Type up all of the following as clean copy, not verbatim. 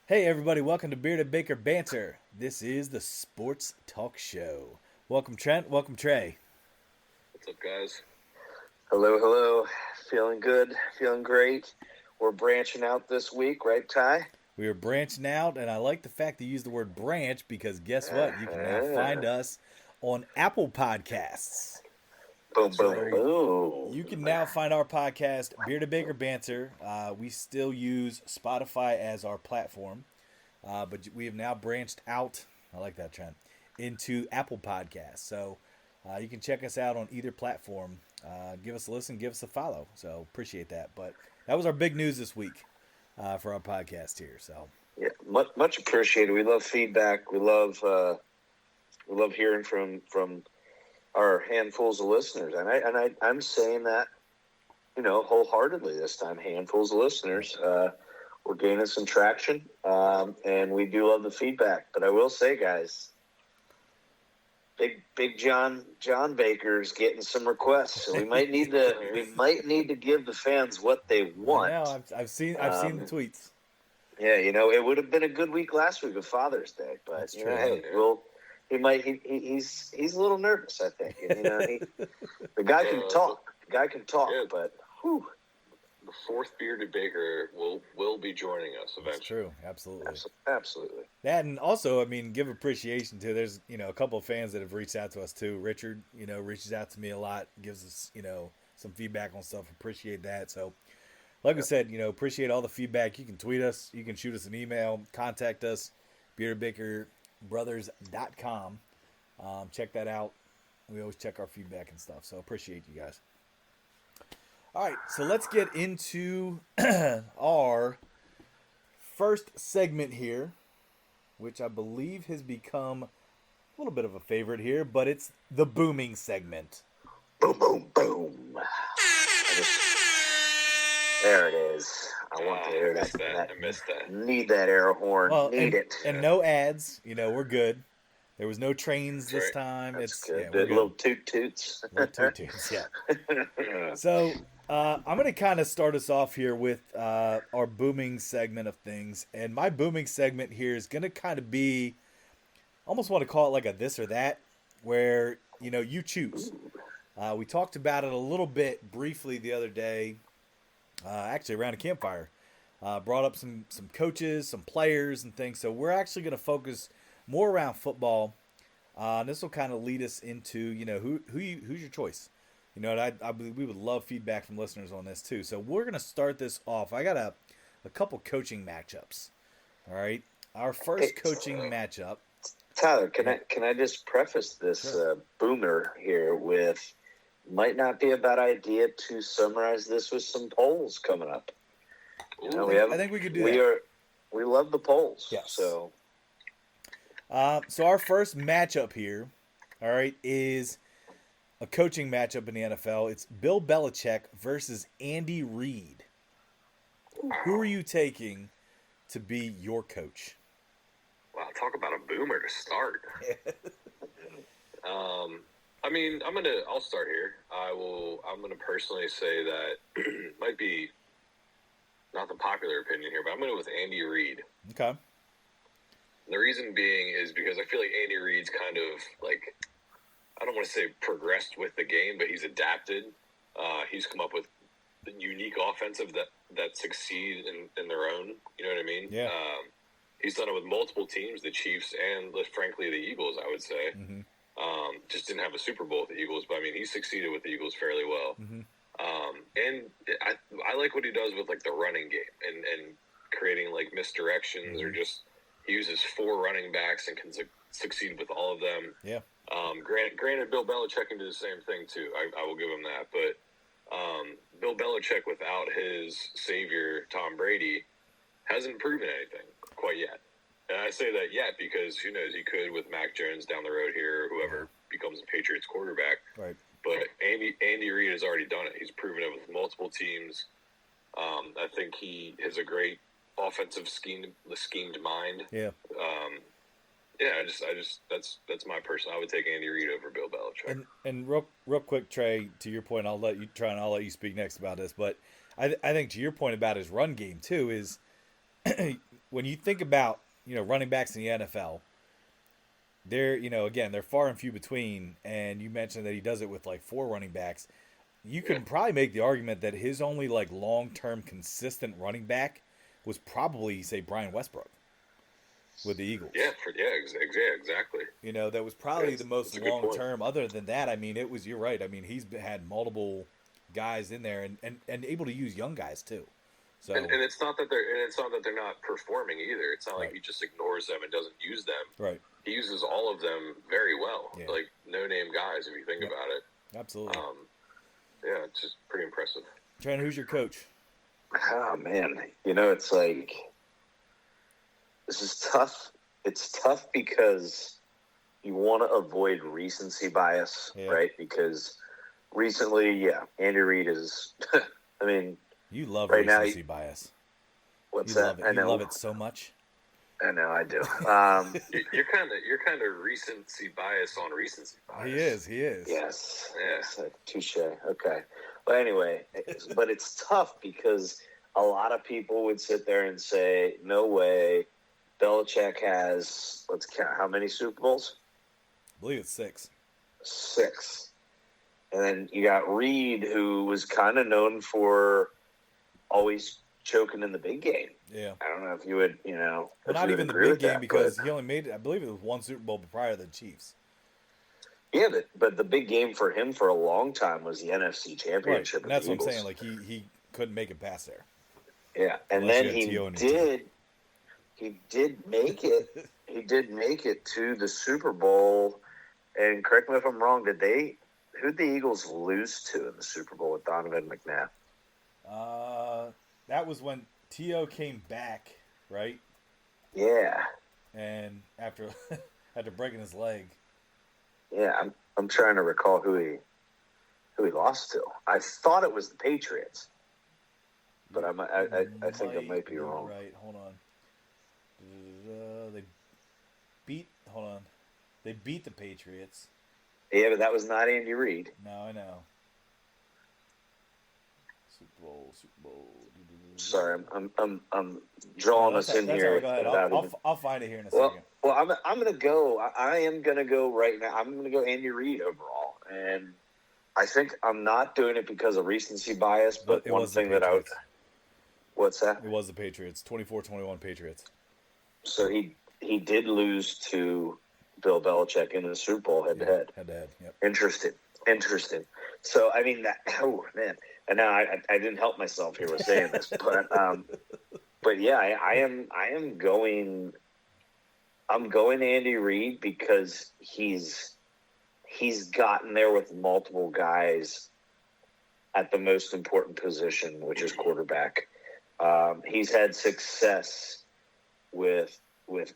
Hey everybody, welcome to Baker Banter. This is the sports talk show. Welcome Trent, welcome Trey. What's up, guys? Hello, hello. Feeling good, feeling great. We're branching out this week, right, Ty? We are branching out, and I like the fact that you use the word branch because guess what? You can now find us on Apple Podcasts. Boom, That's boom, right. boom. You can now find our podcast, Baker Banter. We still use Spotify as our platform, but we have now branched out. I like that, Trent, into Apple Podcasts. So you can check us out on either platform. Give us a listen, give us a follow. So appreciate that. But that was our big news this week for our podcast here. So Yeah, much appreciated. We love feedback. We love hearing from our handfuls of listeners, and I'm saying that wholeheartedly this time. Handfuls of listeners. We're gaining some traction, and we do love the feedback. But I will say, guys, Big John Baker's getting some requests, so we might need to give the fans what they want. I know I've seen the tweets. Yeah, it would have been a good week last week of Father's Day, but That's true. hey, he's a little nervous, I think. And, the guy can talk. Yeah. But whew. The fourth bearded Baker will be joining us eventually. That's true, absolutely. Absolutely. That, and also, I mean, give appreciation to. There's a couple of fans that have reached out to us too. Richard, reaches out to me a lot, gives us some feedback on stuff. Appreciate that. So, like we said, appreciate all the feedback. You can tweet us, you can shoot us an email, contact us, beardedbakerbrothers.com. Check that out. We always check our feedback and stuff. So appreciate you guys. All right, so let's get into our first segment here, which I believe has become a little bit of a favorite here, but it's the booming segment. Boom, boom, boom. There it is. I want to hear that. I missed that. Need that air horn. Need it. And no ads. We're good. There was no trains this time. That's it's good. Yeah, we're good. Little toot toots. Little toot toots, yeah. So I'm going to kind of start us off here with our booming segment of things. And my booming segment here is going to kind of be, almost want to call it like a this or that, where, you choose. We talked about it a little bit briefly the other day, actually around a campfire. Brought up some coaches, some players and things. So we're actually going to focus more around football. This will kind of lead us into, who's your choice. I believe we would love feedback from listeners on this too. So we're going to start this off. I got a couple coaching matchups. All right. Our first coaching matchup. Tyler, can I just preface this boomer here with, might not be a bad idea to summarize this with some polls coming up. I think we could do that. We love the polls. Yes. So our first matchup here, all right, is a coaching matchup in the NFL. It's Bill Belichick versus Andy Reid. Who are you taking to be your coach? Wow, talk about a boomer to start. I'll start here. I'm gonna personally say that might be not the popular opinion here, but I'm gonna go with Andy Reid. Okay. The reason being is because I feel like Andy Reid's kind of like, I don't want to say progressed with the game, but he's adapted. He's come up with unique offensive that succeed in their own. You know what I mean? Yeah. He's done it with multiple teams, the Chiefs and, frankly, the Eagles, I would say. Mm-hmm. Just didn't have a Super Bowl with the Eagles, but, he succeeded with the Eagles fairly well. Mm-hmm. And I like what he does with, the running game and creating, misdirections or just he uses 4 running backs and can succeed with all of them. Yeah. Granted, Bill Belichick can do the same thing, too. I will give him that. But Bill Belichick, without his savior, Tom Brady, hasn't proven anything quite yet. And I say that yet because who knows, he could with Mac Jones down the road here, whoever becomes the Patriots quarterback. Right. But Andy Reid has already done it. He's proven it with multiple teams. I think he has a great offensive schemed mind. Yeah. I just that's my person. I would take Andy Reid over Bill Belichick. And real quick, Trey, to your point, I'll let you speak next about this. But I think to your point about his run game too is when you think about, running backs in the NFL, they're, again, they're far and few between. And you mentioned that he does it with like 4 running backs. You Yeah. can probably make the argument that his only like long-term consistent running back was probably, say, Brian Westbrook with the Eagles. Yeah, exactly. That was probably the That's, most that's a good long point. term. Other than that, I mean, you're right. I mean, had multiple guys in there and able to use young guys too. So And it's not that they're not performing either. It's not like Right. he just ignores them and doesn't use them. right, He uses all of them very well. Yeah. Like no name guys, if you think Yep. about it. absolutely. Yeah, it's just pretty impressive. Trent, who's your coach? Oh man, it's like this is tough. It's tough because you want to avoid recency bias, Yeah. right? Because recently, Andy Reid is. I mean, You love Right now, recency bias. what's You that? love it. I You know. love it so much. I know. I do. You're kind of recency bias on recency bias. He is. He is. Yes. Yeah. Yes. Touche. Okay. But anyway, but it's tough because a lot of people would sit there and say, "No way, Belichick has." Let's count how many Super Bowls. I believe it's 6. 6. And then you got Reed, who was kind of known for always choking in the big game. Yeah. I don't know if you would, Well, if not you would even the agree big with game that, because but- he only made, I believe it was 1 Super Bowl prior to the Chiefs. yeah, but the big game for him for a long time was the NFC Right. Championship. And that's what with I'm the saying. Eagles. Like he couldn't make it past there. Yeah, and Unless then you had he T.O. on your team. did. He did make it. He did make it to the Super Bowl. And correct me if I'm wrong. Who'd the Eagles lose to in the Super Bowl with Donovan McNabb? That was when T.O. came back, right? Yeah, And after breaking his leg. yeah. I'm trying to recall who he lost to. I thought it was the Patriots, but I think I might be wrong. Right, hold on. They beat. Hold on. They beat the Patriots. Yeah, but that was not Andy Reid. No, I know. Super Bowl. Sorry, I'm drawing us in That's here. all right, go ahead. without even- I'll find it here in a Well, second. I'm gonna go. I am gonna go right now. I'm gonna go Andy Reid overall, and I think I'm not doing it because of recency bias. But It one was the thing that I would. Patriots. What's that? It was the Patriots. 24-21 Patriots. So he did lose to Bill Belichick in the Super Bowl head to head. Head to head. Yep. Interesting. So I mean that. Oh man, and now I didn't help myself here with saying this, but yeah, I am going. I'm going Andy Reid because he's gotten there with multiple guys at the most important position, which is quarterback. He's had success with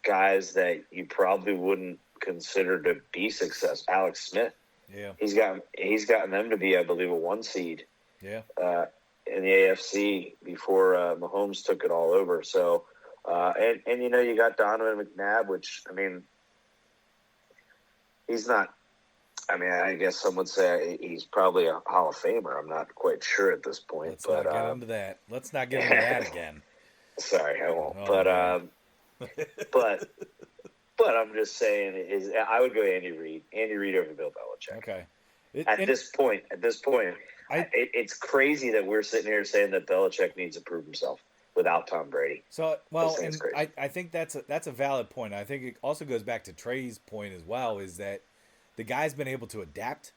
guys that you probably wouldn't consider to be success. Alex Smith. Yeah. He's gotten them to be, I believe, a 1 seed Yeah. in the AFC before Mahomes took it all over. So, and you got Donovan McNabb, which I mean, he's not. I mean, I guess some would say he's probably a Hall of Famer. I'm not quite sure at this point. Let's but not get into that. Let's not get into that again. sorry, I won't. Oh, but man. but I'm just saying is I would go Andy Reid over Bill Belichick. Okay. At this point, it's crazy that we're sitting here saying that Belichick needs to prove himself without Tom Brady. So, well, This and thing's crazy. I think that's a valid point. I think it also goes back to Trey's point as well, is that the guy's been able to adapt.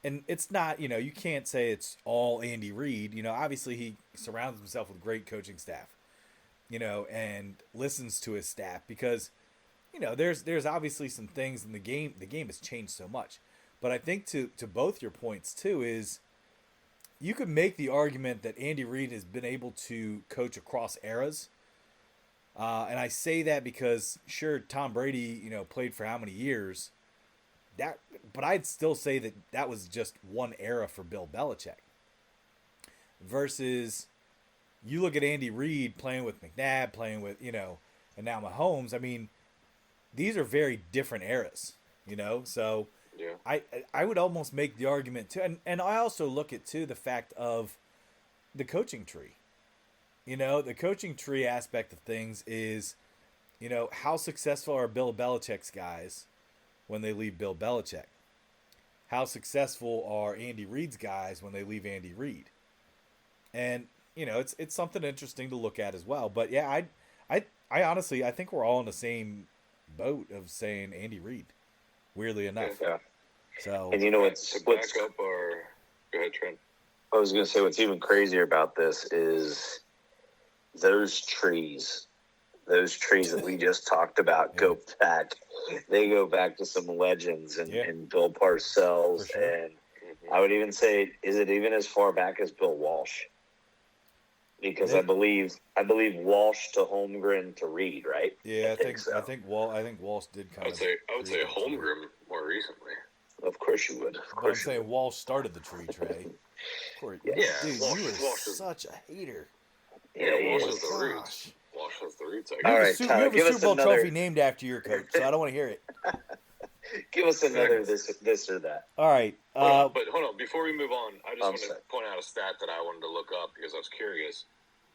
And it's not, you can't say it's all Andy Reid. Obviously he surrounds himself with great coaching staff, and listens to his staff because, there's obviously some things in the game. The game has changed so much. But I think to both your points too is you could make the argument that Andy Reid has been able to coach across eras. And I say that because sure, Tom Brady, played for how many years? But I'd still say that was just one era for Bill Belichick. Versus, you look at Andy Reid playing with McNabb, playing with and now Mahomes. I mean, these are very different eras. So Yeah. I would almost make the argument too, and I also look at too the fact of the coaching tree. the coaching tree aspect of things is, how successful are Bill Belichick's guys when they leave Bill Belichick? How successful are Andy Reid's guys when they leave Andy Reid? And it's something interesting to look at as well. But yeah, I honestly I think we're all in the same boat of saying Andy Reid. Weirdly enough. Yeah. So. And what's to back up our go ahead, Trent. I was going to say what's even crazier about this is those trees that we just talked about go back. They go back to some legends and Bill Parcells, sure. and I would even say, is it even as far back as Bill Walsh? Because I believe Walsh to Holmgren to Reid, right? Yeah, I think Walsh did kind of. I would say Holmgren more recently. Of course you would. But I'm saying Walsh started the tree, Trey. Of course, yeah. Dude, Walsh, you are Walsh such a hater. Yeah, Walsh has the roots. Walsh has the roots. You have a Super Bowl trophy named after your coach, so I don't want to hear it. Give us another this or that. All right. But hold on. Before we move on, I just want to point out a stat that I wanted to look up because I was curious.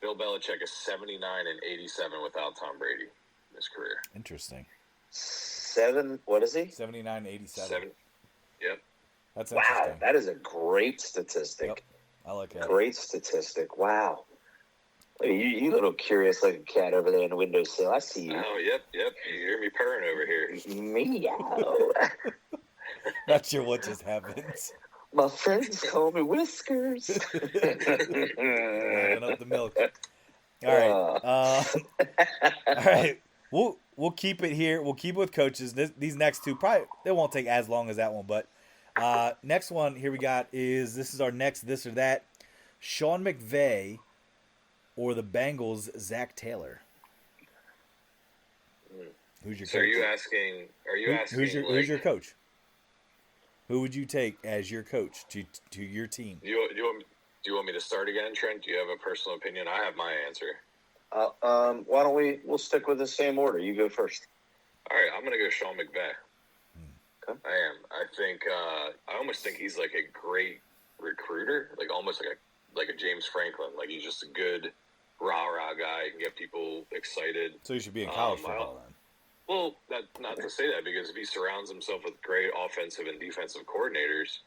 Bill Belichick is 79 and 87 without Tom Brady in his career. Interesting. What is he? 79, 87. Yep. That's interesting. Wow, that is a great statistic. Yep. I like that. Great statistic. Wow. You little curious like a cat over there in the windowsill. I see you. Oh, yep. You hear me purring over here. Meow. Not sure what just happened. My friends call me Whiskers. Lapping up the milk. All right. All right. We'll keep it here. We'll keep it with coaches. These next two probably they won't take as long as that one, but next one here we got this is our next this or that. Sean McVay or the Bengals' Zach Taylor. Who's your coach? So are you asking who's your coach? Who would you take as your coach to your team? Do you want me to start again, Trent? Do you have a personal opinion? I have my answer. Why don't we'll stick with the same order. You go first. All right, I'm going to go Sean McVay. Okay. I am. I think I almost think he's like a great recruiter, like almost like a James Franklin. Like he's just a good rah-rah guy. He can get people excited. So he should be in college football then. Well, not to say that, because if he surrounds himself with great offensive and defensive coordinators,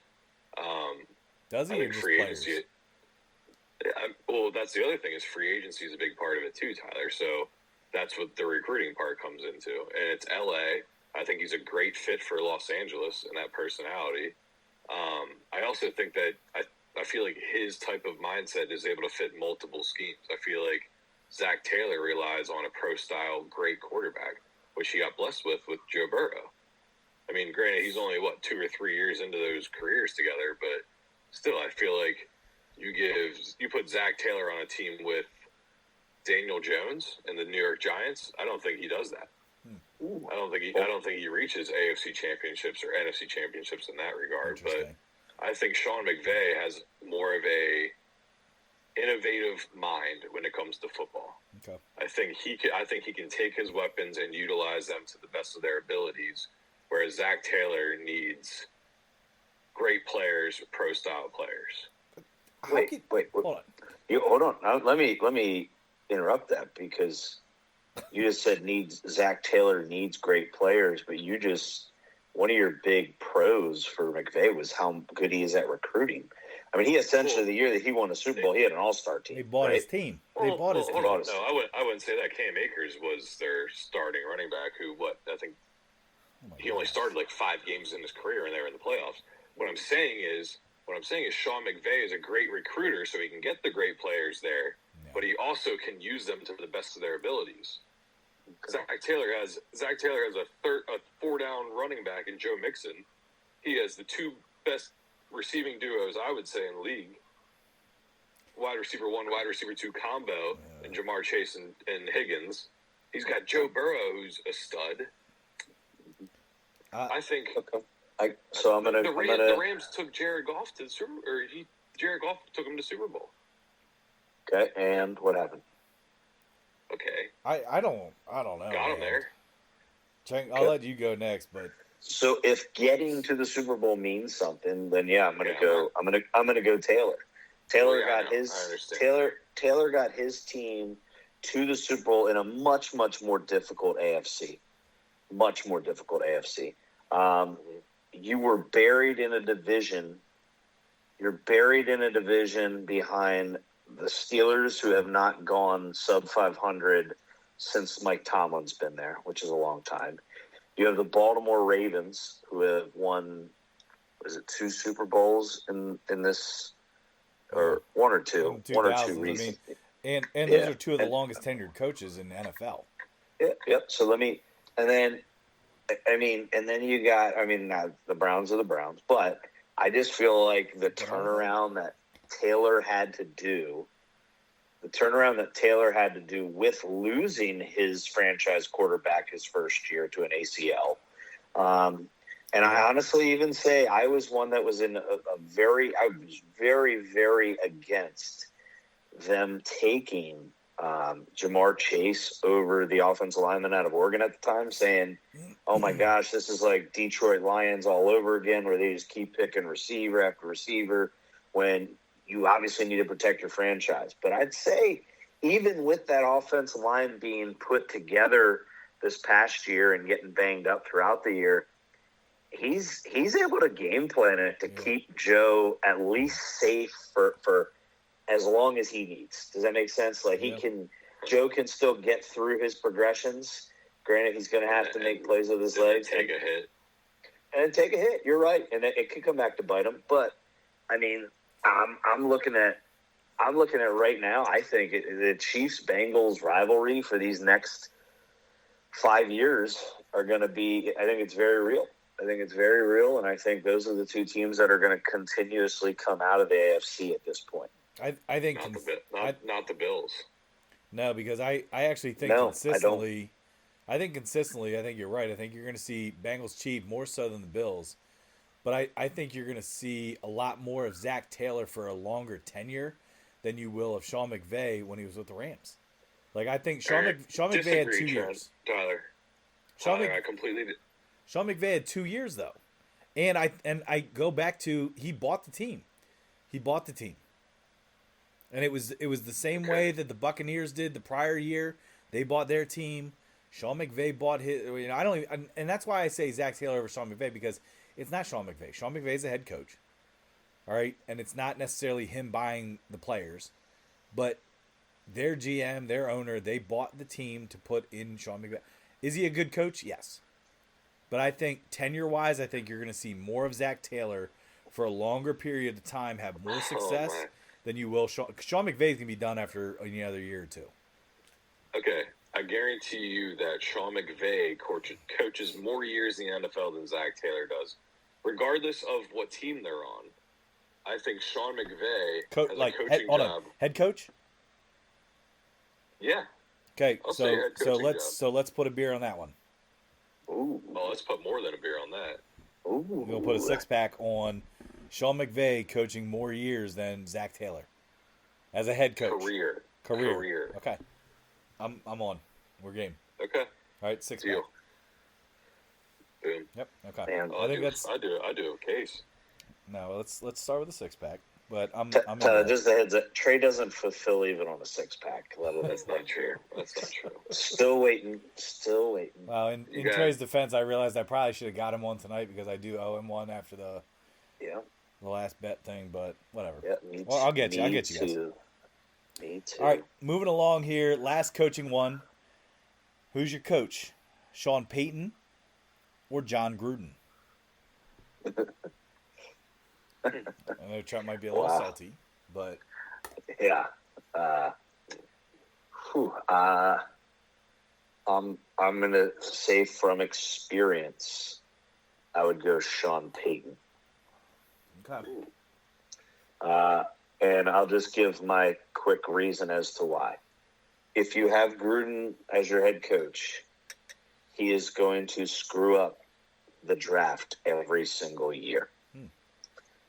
does he? I think free agency. Well, that's the other thing is free agency is a big part of it too, Tyler. So that's what the recruiting part comes into, and it's LA. I think he's a great fit for Los Angeles and that personality. I also think that I feel like his type of mindset is able to fit multiple schemes. I feel like Zach Taylor relies on a pro-style great quarterback, which he got blessed with Joe Burrow. I mean, granted, he's only, 2 or 3 years into those careers together, but still, I feel like you put Zach Taylor on a team with Daniel Jones and the New York Giants. I don't think he does that. I don't think he reaches AFC championships or NFC championships in that regard. But I think Sean McVay has more of a innovative mind when it comes to football. Okay. I think he can take his weapons and utilize them to the best of their abilities, whereas Zach Taylor needs great players, pro-style players. Wait. Hold on. Now, let me interrupt that because you just said Zach Taylor needs great players, but one of your big pros for McVay was how good he is at recruiting. I mean, he essentially, the year that he won the Super Bowl, he had an all-star team. They bought his team. No, I wouldn't say that. Cam Akers was their starting running back who, I think he only started like 5 games in his career and they were in the playoffs. What I'm saying is Sean McVay is a great recruiter, so he can get the great players there, but he also can use them to the best of their abilities. Zach Taylor has a 4-down running back in Joe Mixon. He has the 2 best receiving duos, I would say, in the league. Wide receiver 1, wide receiver 2 combo, and Jamar Chase and Higgins. He's got Joe Burrow, who's a stud. I think. Okay. The Rams took Jared Goff to Jared Goff took him to Super Bowl. Okay, and what happened? Okay. I don't know. Got him there. Cheng, I'll let you go next, but so if getting to the Super Bowl means something, then I'm gonna go Taylor. Taylor Well, yeah, got I his understand. Taylor got his team to the Super Bowl in a much more difficult AFC. Much more difficult AFC. You were buried in a division. You're buried in a division behind the Steelers, who have not gone sub 500 since Mike Tomlin's been there, which is a long time. You have the Baltimore Ravens, who have won, was it 2 Super Bowls in this, or one or two, In the one or two 2000s. I mean, recent. and those Yeah, are two of the longest tenured coaches in the NFL. Yep. So and then, and then you got, now the Browns are the Browns, but I just feel like the turnaround that Taylor had to do, with losing his franchise quarterback his first year to an ACL. And I honestly even say I was one that was I was very, very against them taking Jamar Chase over the offensive lineman out of Oregon at the time, saying, oh my gosh, this is like Detroit Lions all over again, where they just keep picking receiver after receiver when you obviously need to protect your franchise. But I'd say even with that offensive line being put together this past year and getting banged up throughout the year, he's able to game plan it to keep Joe at least safe for as long as he needs. Does that make sense? Like Joe can still get through his progressions. Granted, he's going to have to make plays with his legs. Take a hit. And take a hit. You're right. And it could come back to bite him. But, I'm looking at right now, I think the Chiefs-Bengals rivalry for these next 5 years are going to be, I think it's very real. And I think those are the two teams that are going to continuously come out of the AFC at this point. I think not the Bills. No, because I actually think consistently. I think you're right. I think you're going to see Bengals Chiefs more so than the Bills. But I think you're going to see a lot more of Zach Taylor for a longer tenure than you will of Sean McVay when he was with the Rams. Like, I think Sean McVay had 2 years. Tyler, I completely did. Sean McVay had 2 years though, and I go back to he bought the team. And it was the same way that the Buccaneers did the prior year. They bought their team. Sean McVay bought his. And that's why I say Zach Taylor over Sean McVay, because it's not Sean McVay. Sean McVay's the head coach, all right, and it's not necessarily him buying the players, but their GM, their owner, they bought the team to put in Sean McVay. Is he a good coach? yes, but I think tenure-wise, I think you're going to see more of Zach Taylor for a longer period of time, have more success than you will Sean McVay's going to be done after another year or two. Okay, I guarantee you that Sean McVay coaches more years in the NFL than Zach Taylor does. Regardless of what team they're on, I think Sean McVay has a coaching job. Head coach? Yeah. Okay, so let's put a beer on that one. Ooh. Oh, let's put more than a beer on that. Ooh. We'll put a 6-pack on Sean McVay coaching more years than Zach Taylor as a head coach. Career. Okay. I'm on. We're game. Okay. All right, 6-pack. Deal. Boom. Yep. Okay. Man, I do a case. No, let's start with a 6-pack. But I'm just a heads up. Trey doesn't fulfill even on a 6-pack level. That's not true. Still waiting. Well, in Trey's defense, I realized I probably should have got him one tonight because I do owe him one after the last bet thing. But whatever. Yeah, well, I'll get you. I'll get you guys. Me too. All right, moving along here. Last coaching one. Who's your coach? Sean Payton or John Gruden? I know Trump might be a little salty, but yeah. I'm gonna say from experience, I would go Sean Payton. Okay. And I'll just give my quick reason as to why. If you have Gruden as your head coach, he is going to screw up the draft every single year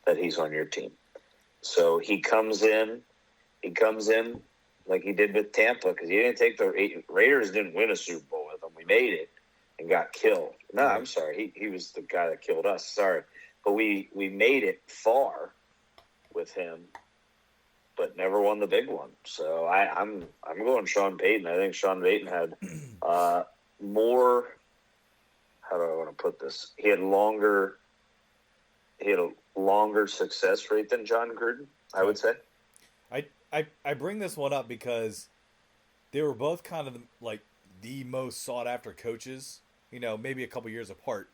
that he's on your team. So he comes in like he did with Tampa, because he didn't take the Raiders didn't win a Super Bowl with him. We made it and got killed. No, I'm sorry. He was the guy that killed us. Sorry. But we made it far with him but never won the big one. So I'm going Sean Payton. I think Sean Payton had more. How do I want to put this? He had a longer success rate than John Gruden, I would say. I bring this one up because they were both kind of like the most sought after coaches, maybe a couple years apart.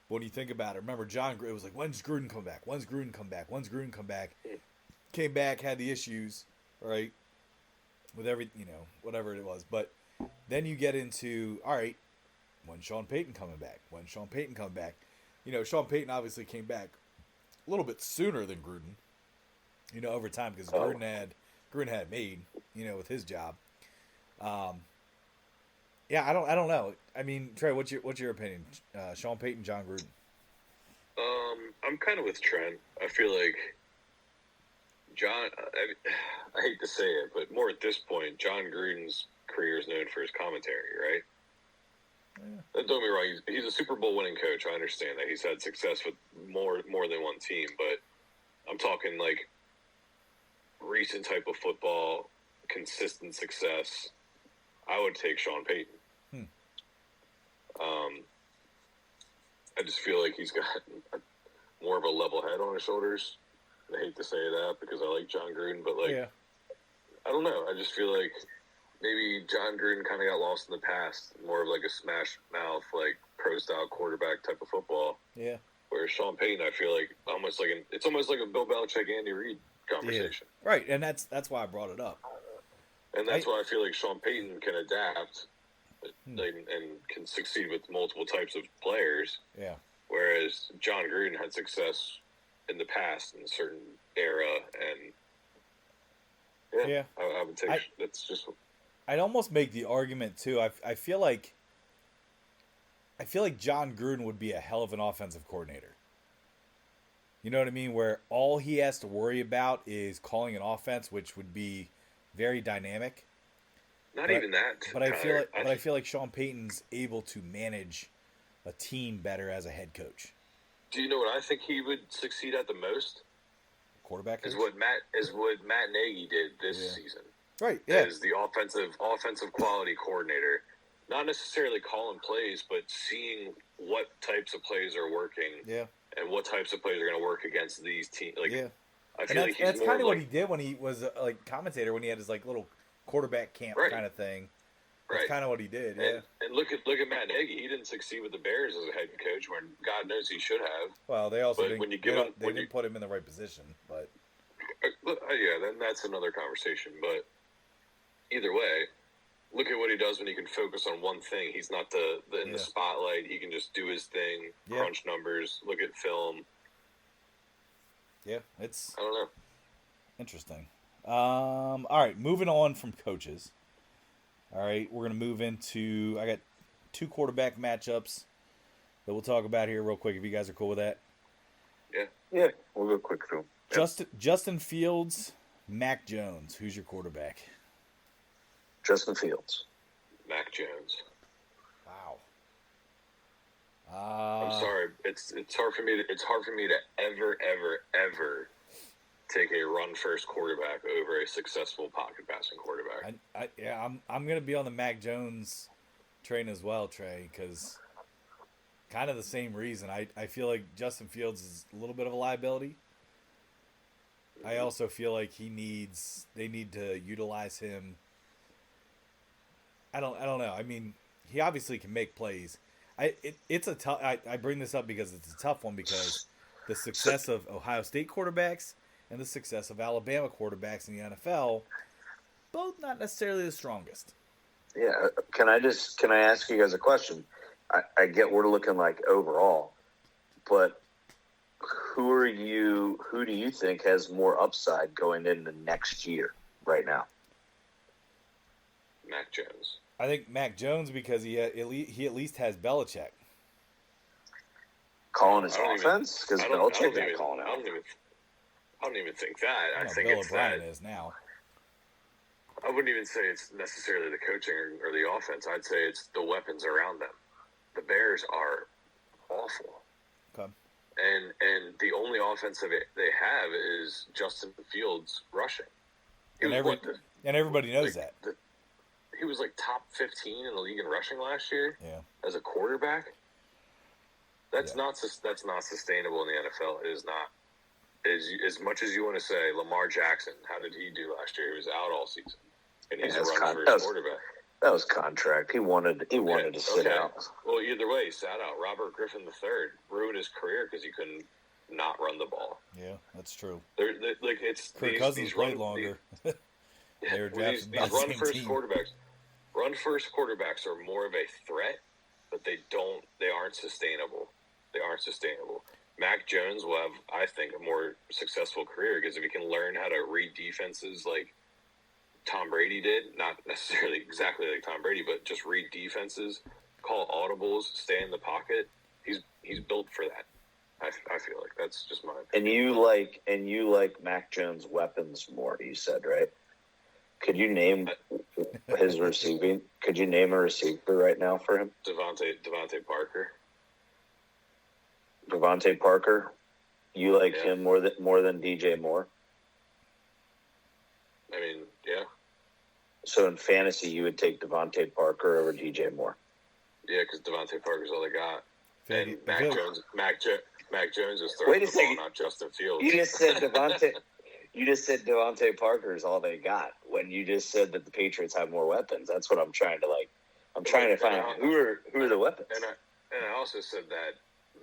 But when you think about it, remember it was like, when's Gruden come back? When's Gruden come back? When's Gruden come back? Came back, had the issues, right? With whatever it was. But then you get into, all right, when's Sean Payton coming back? When's Sean Payton coming back? Sean Payton obviously came back a little bit sooner than Gruden, over time because Gruden had made, with his job. Yeah, I don't know. I mean, Trey, what's your opinion? Sean Payton, John Gruden. I'm kind of with Trent. I feel like John. I hate to say it, but more at this point, John Gruden's career is known for his commentary, right? Yeah. Don't get me wrong. He's a Super Bowl winning coach. I understand that he's had success with more than one team, but I'm talking like recent type of football, consistent success. I would take Sean Payton. I just feel like he's got more of a level head on his shoulders. I hate to say that because I like John Gruden, but I don't know. I just feel like maybe John Gruden kind of got lost in the past, more of like a smash mouth, like pro style quarterback type of football. Yeah. Whereas Sean Payton, I feel like it's almost like a Bill Belichick, Andy Reid conversation. Yeah. Right, and that's why I brought it up. And that's why I feel like Sean Payton can adapt and can succeed with multiple types of players. Yeah. Whereas John Gruden had success in the past in a certain era, and I would take that's just. I'd almost make the argument too. I feel like John Gruden would be a hell of an offensive coordinator. You know what I mean? Where all he has to worry about is calling an offense, which would be very dynamic. Even that. But I feel like Sean Payton's able to manage a team better as a head coach. Do you know what I think he would succeed at the most? Quarterback coach? Is what Matt Nagy did this season. Right. Yeah. As the offensive quality coordinator, not necessarily calling plays, but seeing what types of plays are working. Yeah. And what types of plays are going to work against these teams. I feel like that's kind of what he did when he was commentator, when he had his little quarterback camp kind of thing. That's kind of what he did. Yeah. And look at Matt Nagy. He didn't succeed with the Bears as a head coach when God knows he should have. Well, they also didn't put him in the right position, but then that's another conversation. But either way, look at what he does when he can focus on one thing. He's not in the spotlight. He can just do his thing, crunch numbers, look at film. Yeah, I don't know. Interesting. All right, moving on from coaches. All right, we're going to move into, I got 2 quarterback matchups that we'll talk about here real quick if you guys are cool with that. Yeah, we'll go quick through. Justin Fields, Mac Jones. Who's your quarterback? Justin Fields. Mac Jones. Wow. I'm sorry. It's hard for me to ever take a run first quarterback over a successful pocket passing quarterback. I'm gonna be on the Mac Jones train as well, Trey, because kind of the same reason. I feel like Justin Fields is a little bit of a liability. I also feel like they need to utilize him. I don't know. I mean, he obviously can make plays. It's a tough. I bring this up because it's a tough one because the success of Ohio State quarterbacks and the success of Alabama quarterbacks in the NFL, both not necessarily the strongest. Yeah. Can I ask you guys a question? I get we're looking like overall, but who do you think has more upside going into next year right now? Mac Jones. I think Mac Jones because he at least has Belichick. Calling his offense? Because Belichick ain't calling out. I don't even think that. I think Bill it's O'Brien that. is now. I wouldn't even say it's necessarily the coaching or the offense. I'd say it's the weapons around them. The Bears are awful. Okay. And the only offensive they have is Justin Fields rushing. And everybody knows that. He was like top 15 in the league in rushing last year. Yeah. As a quarterback. That's not sustainable in the NFL. It is not. As much as you want to say Lamar Jackson, how did he do last year? He was out all season, and he's a run-first quarterback. That was contract. He wanted to sit out. Well, either way, he sat out. Robert Griffin III ruined his career because he couldn't not run the ball. Yeah, that's true. Kirk Cousins played longer. These run-first quarterbacks. Run-first quarterbacks are more of a threat, but they aren't sustainable. They aren't sustainable. Mac Jones will have, I think, a more successful career because if he can learn how to read defenses like Tom Brady did, not necessarily exactly like Tom Brady, but just read defenses, call audibles, stay in the pocket. He's built for that. I feel like that's just my opinion. And you like Mac Jones' weapons more, you said, right? Could you name his receiving? Could you name a receiver right now for him? Devontae Parker. Devontae Parker. You like him more than DJ Moore? I mean, yeah. So in fantasy, you would take Devontae Parker over DJ Moore. Yeah, because Devontae Parker's all they got, and Mac Jones is throwing Wait a the second. ball, not Justin Fields. You just said Devontae. You just said Devontae Parker is all they got when you just said that the Patriots have more weapons. That's what I'm trying to like. I'm trying to find out who are the weapons. And I also said that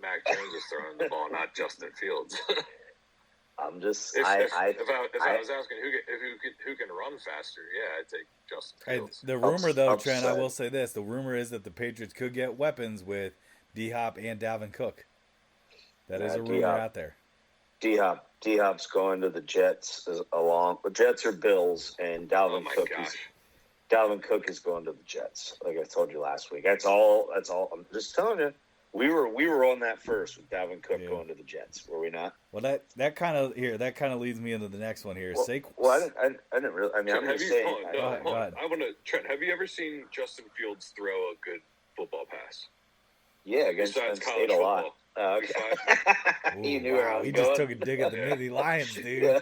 Mac Jones is throwing the ball, not Justin Fields. I'm just. If I was asking who can run faster, yeah, I'd take Justin Fields. The rumor, though, Trent, I will say this: the rumor is that the Patriots could get weapons with D-Hop and Dalvin Cook. That is a rumor out there. D-Hop's going to the Jets along. The Jets are Bills, and Dalvin Cook is going to the Jets. Like I told you last week. That's all. I'm just telling you. We were on that first with Dalvin Cook going to the Jets, were we not? Well, that kind of leads me into the next one here. I didn't really. I mean, Trent, I'm just saying. Go ahead. I want to. Trent, have you ever seen Justin Fields throw a good football pass? Yeah, against Penn State a lot. Okay. He knew where I was He going. just took a dig at the Nittany Lions, dude. Yeah.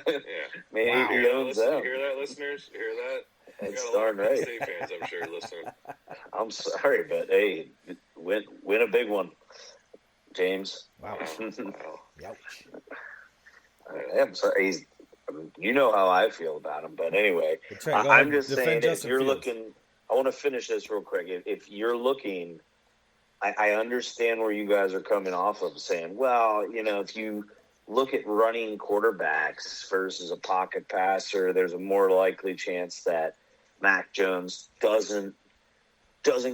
Man, wow. You hear that, listeners? You hear that? That's darn right. State fans, I'm sure, listening. I'm sorry, but hey, win a big one, James. Wow. Wow. I'm sorry. You know how I feel about him, but anyway, I'm just saying if you're looking. I want to finish this real quick. If you're looking, I understand where you guys are coming off of saying, well, if you look at running quarterbacks versus a pocket passer, there's a more likely chance that Mac Jones doesn't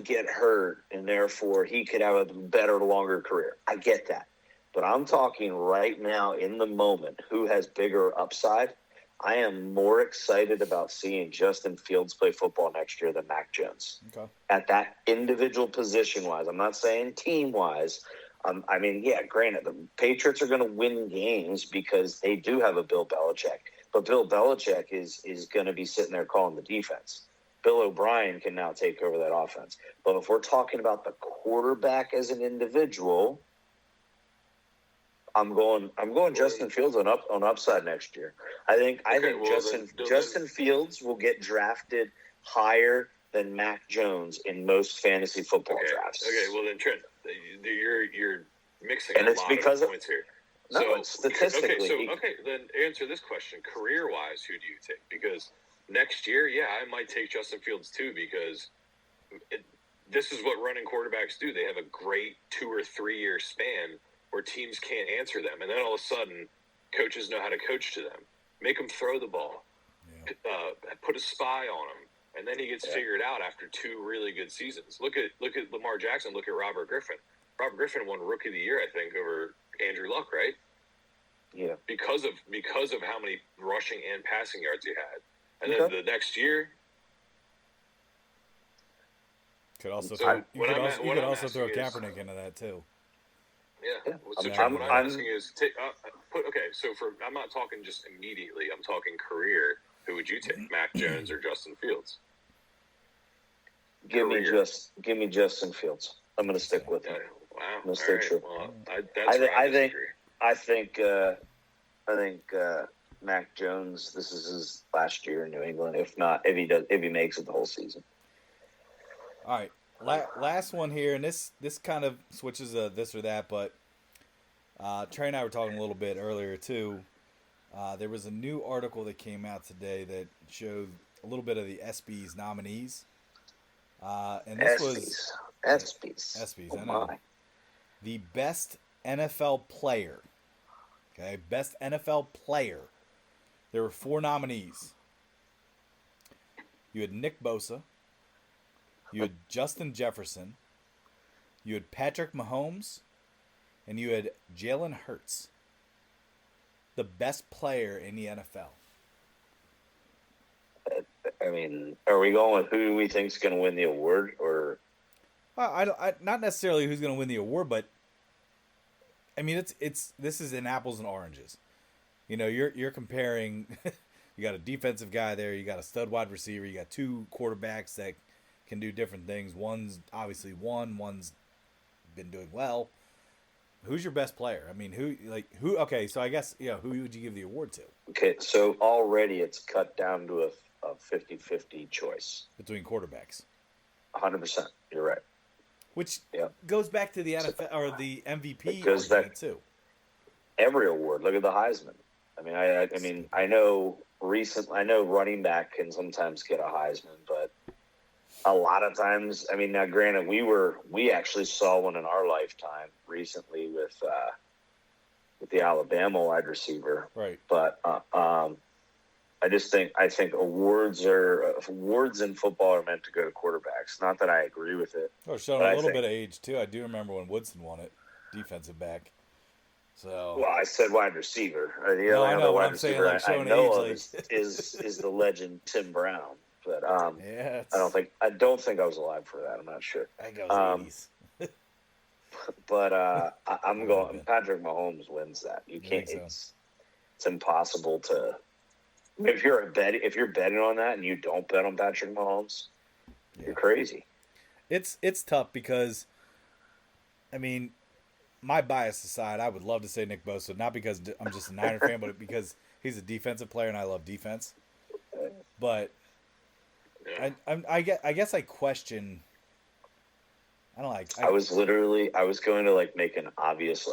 get hurt, and therefore he could have a better, longer career. I get that. But I'm talking right now in the moment, who has bigger upside? I am more excited about seeing Justin Fields play football next year than Mac Jones. Okay. At that individual position-wise. I'm not saying team-wise. Granted, the Patriots are going to win games because they do have a Bill Belichick. But Bill Belichick is going to be sitting there calling the defense. Bill O'Brien can now take over that offense. But if we're talking about the quarterback as an individual, I'm going Justin Fields on upside next year. I think Justin Fields will get drafted higher than Mac Jones in most fantasy football drafts. Okay, well then Trent, you're mixing and a it's lot because of points here. No, it's statistically. Okay, then answer this question: career-wise, who do you take? Because next year, I might take Justin Fields too because this is what running quarterbacks do. They have a great 2 or 3 year span where teams can't answer them. And then all of a sudden, coaches know how to coach to them. Make them throw the ball. Yeah. Put a spy on him. And then he gets figured out after 2 really good seasons. Look at Lamar Jackson. Look at Robert Griffin. Robert Griffin won Rookie of the Year, I think, over Andrew Luck, right? Yeah. Because of how many rushing and passing yards he had. And then the next year... You could also throw Kaepernick into that, too. Yeah. So what I'm asking is, I'm not talking just immediately. I'm talking career. Who would you take, Mac Jones or Justin Fields? Give me Justin Fields. I'm going to stick with him. Wow. I'm going to stay true. Well, I think Mac Jones, this is his last year in New England. If not, if he makes it the whole season. All right, last one here, and this kind of switches this or that, but Trey and I were talking a little bit earlier too. There was a new article that came out today that showed a little bit of the ESPYs nominees, and this was ESPYs. I know, the best NFL player. Okay, best NFL player. There were 4 nominees. You had Nick Bosa. You had Justin Jefferson. You had Patrick Mahomes. And you had Jalen Hurts. The best player in the NFL. I mean, are we going with who do we think is going to win the award, or? Not necessarily who's going to win the award, but I mean, this is in apples and oranges. You know, you're comparing. You got a defensive guy there. You got a stud wide receiver. You got 2 quarterbacks that can do different things. One's obviously one's been doing well. Who's your best player? I mean, who? Okay, so I guess who would you give the award to? Okay, so already it's cut down to a 50-50 choice Between quarterbacks. 100%. You're right. Which goes back to the NFL or the MVP goes argument back too. Every award. Look at the Heisman. I mean, I know running back can sometimes get a Heisman, but a lot of times, I mean, now granted, we actually saw one in our lifetime recently with the Alabama wide receiver, right? But I think awards in football are meant to go to quarterbacks. Not that I agree with it. Oh, showing a little bit of age too. I do remember when Woodson won it, defensive back. So. Well, I said wide receiver. The no, only I know other what wide I'm saying. receiver Like showing I know age, of is the legend Tim Brown. But yeah, I don't think I was alive for that. I'm not sure. I think I was 80s. But I'm going. Patrick Mahomes wins that. You can't. So? It's impossible to. If you're betting on that and you don't bet on Patrick Mahomes, you're crazy. It's tough because, I mean, my bias aside, I would love to say Nick Bosa, not because I'm just a Niner fan, but because he's a defensive player and I love defense. But I guess I question. I don't like. I was going to make an obvious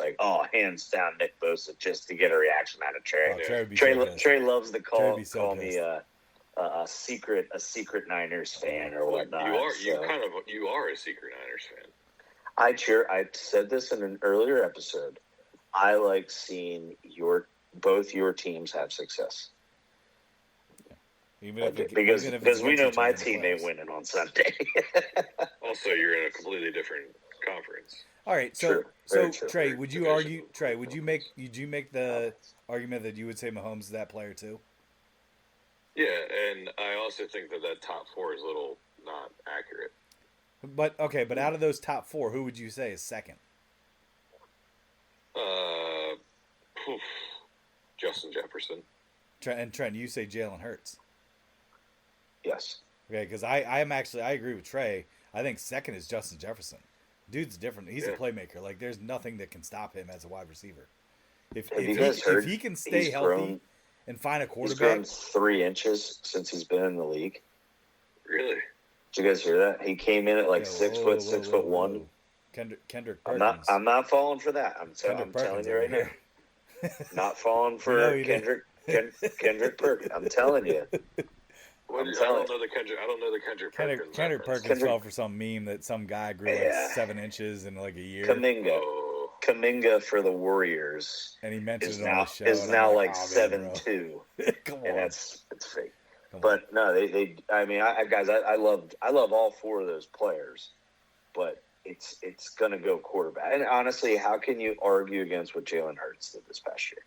hands down Nick Bosa just to get a reaction out of Trey. Oh, Trey loves to call me a secret Niners fan or whatnot. You are a secret Niners fan. I said this in an earlier episode. I like seeing both your teams have success. Because we know my team ain't winning on Sunday. Also, you're in a completely different conference. All right, so True. Trey, would you make the argument that you would say Mahomes is that player too? Yeah, and I also think that top 4 is a little not accurate. But out of those top 4, who would you say is second? Justin Jefferson. Trent, you say Jalen Hurts. Yes. Okay, because I agree with Trey. I think second is Justin Jefferson. Dude's different. He's a playmaker. Like there's nothing that can stop him as a wide receiver. If he can stay healthy and find a quarterback. He's grown 3 inches since he's been in the league. Really? Did you guys hear that? He came in at 6 foot, 6'1". Kendrick Perkins. I'm not falling for that. I'm telling you right now. Not falling for Kendrick Perkins. I'm telling you. I don't know the Kendrick Perkins. Kendrick Perkins fell for some meme that some guy grew 7 inches in a year. Kaminga for the Warriors. And he mentioned it on the show. Is now 7'2". Come on. And it's fake. But no, I love all 4 of those players, but it's gonna go quarterback. And honestly, how can you argue against what Jalen Hurts did this past year?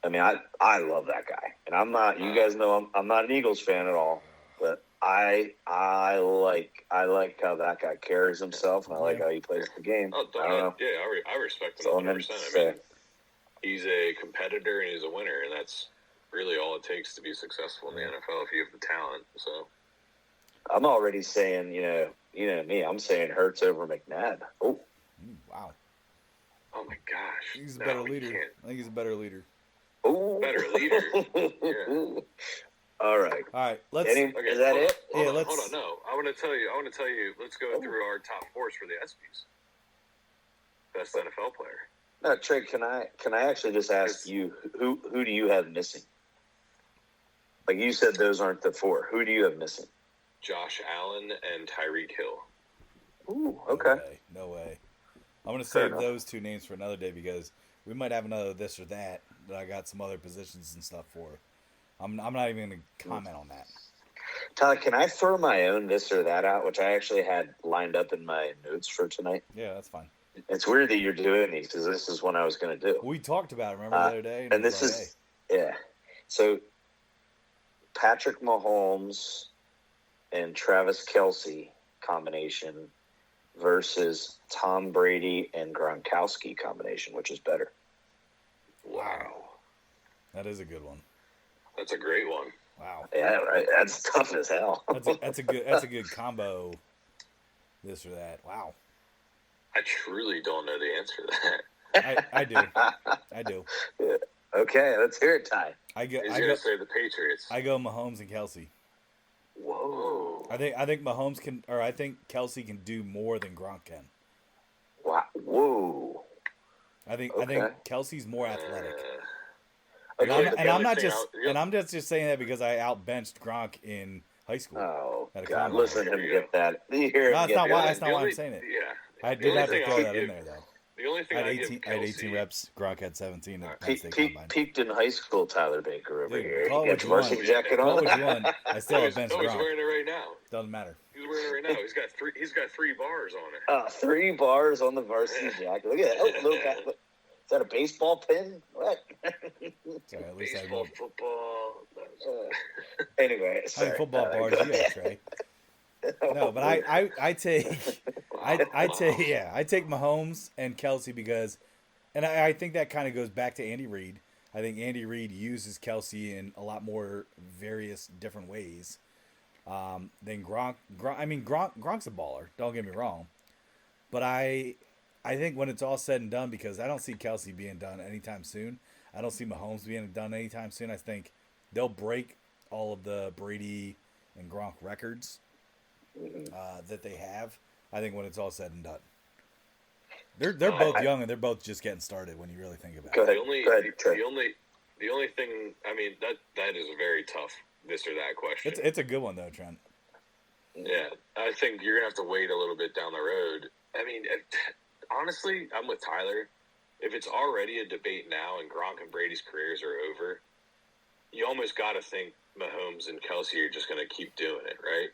I mean, I love that guy, and I'm not. You guys know I'm not an Eagles fan at all, but I like how that guy carries himself, and I like how he plays the game. Oh, I respect him 100%. I mean, he's a competitor and he's a winner, and that's really all it takes to be successful in the NFL if you have the talent. So I'm already saying, you know me, I'm saying Hurts over McNabb. Wow. Oh my gosh. He's a better leader. I think he's a better leader. Ooh. better leader. Yeah. All right. All right, let's. Okay, is that it? Hold on. No, I want to tell you. Let's go through our top fours for the ESPYs. Best NFL player. No, Trey. Can I actually just ask you who do you have missing? Like you said, those aren't the four. Who do you have missing? Josh Allen and Tyreek Hill. Ooh, okay. No way. I'm going to save those two names for another day because we might have another this or that I got some other positions and stuff for. I'm not even going to comment on that. Tyler, can I throw my own this or that out, which I actually had lined up in my notes for tonight? Yeah, that's fine. It's weird that you're doing these because this is one I was going to do. We talked about it, remember the other day? And this is, yeah. So, Patrick Mahomes and Travis Kelce combination versus Tom Brady and Gronkowski combination, which is better? Wow. That is a good one. That's a great one. Wow. Yeah, right. That's tough as hell. That's a good combo. This or that. Wow. I truly don't know the answer to that. I do. I do. Yeah. Okay, let's hear it, Ty. He's gonna say the Patriots. I go Mahomes and Kelce. Whoa. I think Mahomes can, or I think Kelce can do more than Gronk can. Wow. Whoa. I think Kelsey's more athletic. I'm not just saying that because I outbenched Gronk in high school. Oh God! Listen to him get that. That's not why I'm saying it. Yeah. I did have to throw that in there though. The only thing I had 18 reps. Gronk had 17 at Penn State Combine. Peaked in high school, Tyler Baker over here. Call you got your varsity jacket on. I still have bench Gronk. He's wearing it right now. Doesn't matter. He's wearing it right now. He's got 3 bars on it. 3 bars on the varsity jacket. Look at that. Look. Is that a baseball pin? What? Sorry, at least baseball, football. Anyway, sorry. How many football bars do you have, Trey? No, but I take Mahomes and Kelce because, and I think that kind of goes back to Andy Reid. I think Andy Reid uses Kelce in a lot more various different ways than Gronk. Gronk's a baller. Don't get me wrong, but I think when it's all said and done, because I don't see Kelce being done anytime soon. I don't see Mahomes being done anytime soon. I think they'll break all of the Brady and Gronk records that they have. I think when it's all said and done, they're both young and they're both just getting started. When you really think about it, the only thing, I mean, that is a very tough this or that question. It's a good one though, Trent. Yeah, I think you're gonna have to wait a little bit down the road. I mean, honestly, I'm with Tyler. If it's already a debate now and Gronk and Brady's careers are over, you almost got to think Mahomes and Kelce are just going to keep doing it, right?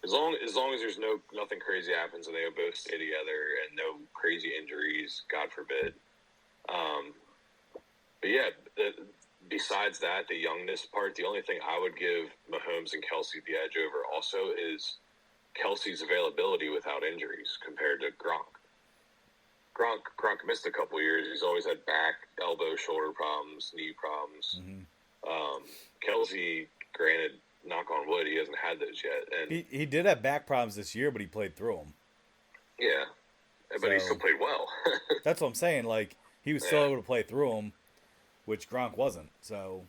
As long as there's nothing crazy happens and they both stay together and no crazy injuries, God forbid. But yeah, besides that, the youngness part, the only thing I would give Mahomes and Kelce the edge over also is Kelce's availability without injuries compared to Gronk. Gronk missed a couple years. He's always had back, elbow, shoulder problems, knee problems. Mm-hmm. Kelce, granted, knock on wood, he hasn't had those yet. And he did have back problems this year, but he played through them. Yeah, but he still played well. That's what I'm saying. Like, he was still able to play through them, which Gronk wasn't. So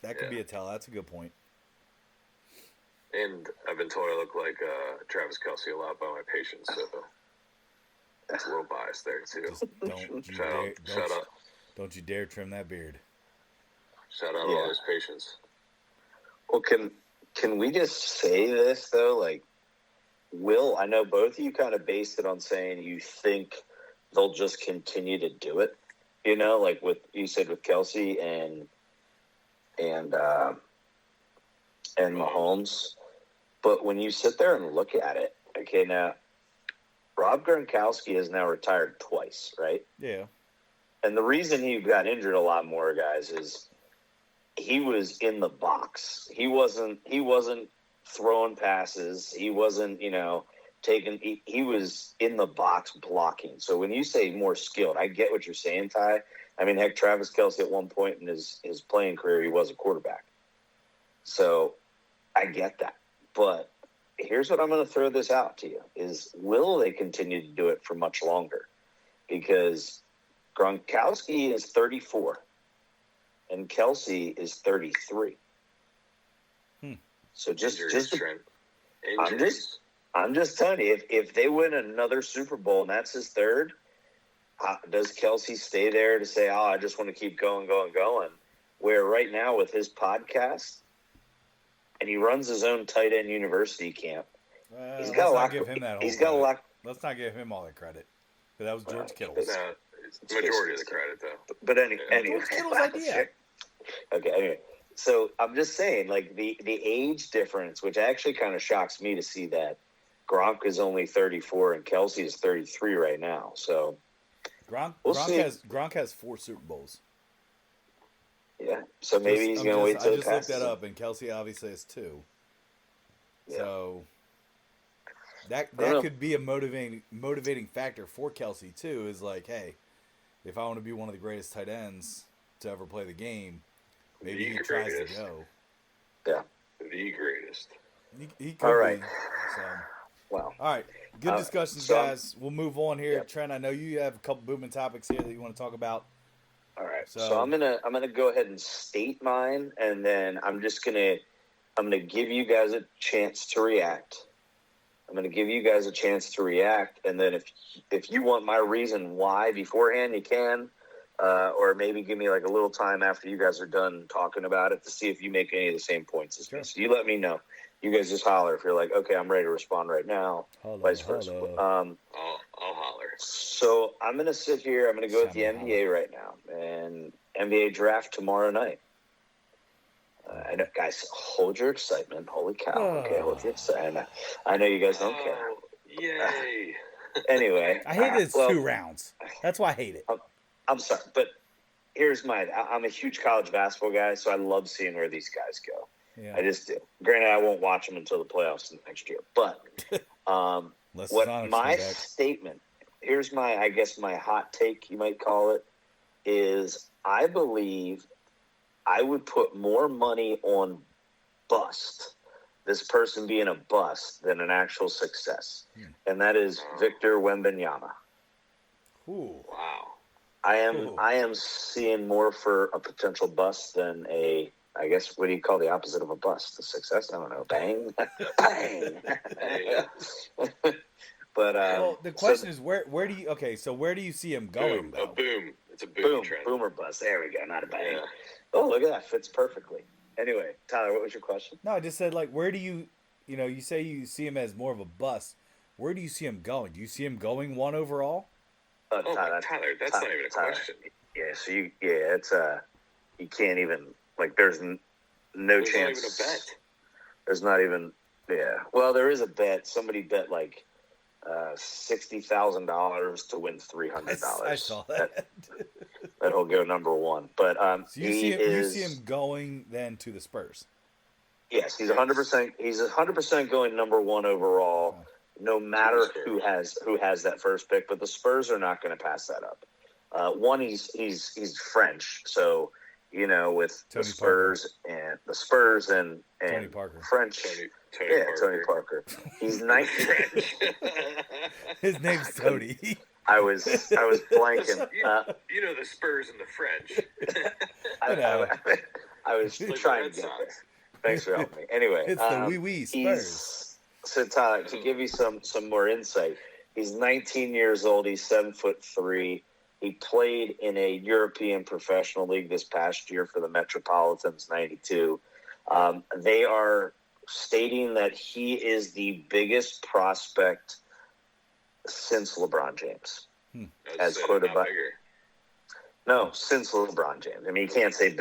that could be a tell. That's a good point. And I've been told I look like Travis Kelce a lot by my patients, so it's a little biased there too. Don't you dare trim that beard. Shout out all those patients. Well, can we just say this though? Like, I know both of you kind of based it on saying you think they'll just continue to do it. You know, like you said with Kelce and Mahomes. But when you sit there and look at it, okay, now Rob Gronkowski is now retired twice, right? Yeah. And the reason he got injured a lot more, guys, is he was in the box. He wasn't throwing passes. He wasn't, taking. He was in the box blocking. So when you say more skilled, I get what you're saying, Ty. I mean, heck, Travis Kelce at one point in his playing career, he was a quarterback. So I get that. But here's what I'm going to throw this out to you is, will they continue to do it for much longer? Because Gronkowski is 34. and Kelsey is 33. So I'm just telling you, if they win another Super Bowl and that's his third, does Kelsey stay there to say, I just want to keep going? Where right now with his podcast, and he runs his own tight end university camp. Let's not give him that whole credit. Let's not give him all the credit. But that was George Kittle's. It's the majority of the credit, though. But anyway. George Kittle's idea. Okay, anyway. So I'm just saying, like, the age difference, which actually kind of shocks me to see that Gronk is only 34 and Kelsey is 33 right now. So Gronk has 4 Super Bowls. Yeah, so maybe he's going to wait till I just looked that up, and Kelsey obviously has 2. Yeah. So that could be a motivating factor for Kelsey too. Is like, hey, if I want to be one of the greatest tight ends to ever play the game, maybe he tries to go. Yeah, the greatest. He could all right. Be, so. Well, all right. Good discussions, guys. We'll move on here. Yep. Trent, I know you have a couple booming topics here that you want to talk about. All right. So I'm gonna go ahead and state mine, and then I'm gonna give you guys a chance to react. And then if you want my reason why beforehand, you can, or maybe give me like a little time after you guys are done talking about it to see if you make any of the same points as me. So you let me know. You guys just holler if you're like, okay, I'm ready to respond right now. Vice versa. I'll holler. So I'm going to sit here. I'm going to go with the NBA right now. And NBA draft tomorrow night. I know, guys, hold your excitement. Holy cow. Okay, hold your excitement. I know you guys don't care. Yay. Anyway. I hate it's 2 rounds. That's why I hate it. I'm sorry, but here's I'm a huge college basketball guy, so I love seeing where these guys go. Yeah. I just do. Granted, I won't watch them until the playoffs next year. But what my statement, here's my hot take, you might call it, is I believe I would put more money on bust, this person being a bust, than an actual success. And that is Victor Wembanyama. Ooh. Wow. I am seeing more for a potential bust than I guess, what do you call the opposite of a bust? A success? I don't know. Bang. Bang. But the question is where do you see him going? Boom. A boom. It's a boom trend. Boom or bust. There we go. Not a bang. Yeah. Oh, look at that. Fits perfectly. Anyway, Tyler, what was your question? No, I just said, like, where do you say you see him as more of a bust. Where do you see him going? Do you see him going 1 overall? Tyler, that's not even a question. Yeah, so it's you can't even, like, there's no chance. There's not even a bet. There's not even, yeah. Well, there is a bet. Somebody bet, like, $60,000 to win $300. I saw that. That'll go number 1. But so you see him going then to the Spurs. Yes, he's 100%. He's 100% going number 1 overall, no matter who has that first pick. But the Spurs are not going to pass that up. One, he's French, so with Tony Spurs and Tony Parker. French. Tony Parker. He's 19. His name's Tony. I was blanking. The Spurs and the French. I was trying to get there. Thanks for helping me. Anyway, it's the wee Spurs. So Tyler, to give you some more insight, he's 19 years old. He's 7'3". He played in a European professional league this past year for the Metropolitans, 92. They are stating that he is the biggest prospect since LeBron James, as quoted by. No, since LeBron James. I mean, you can't say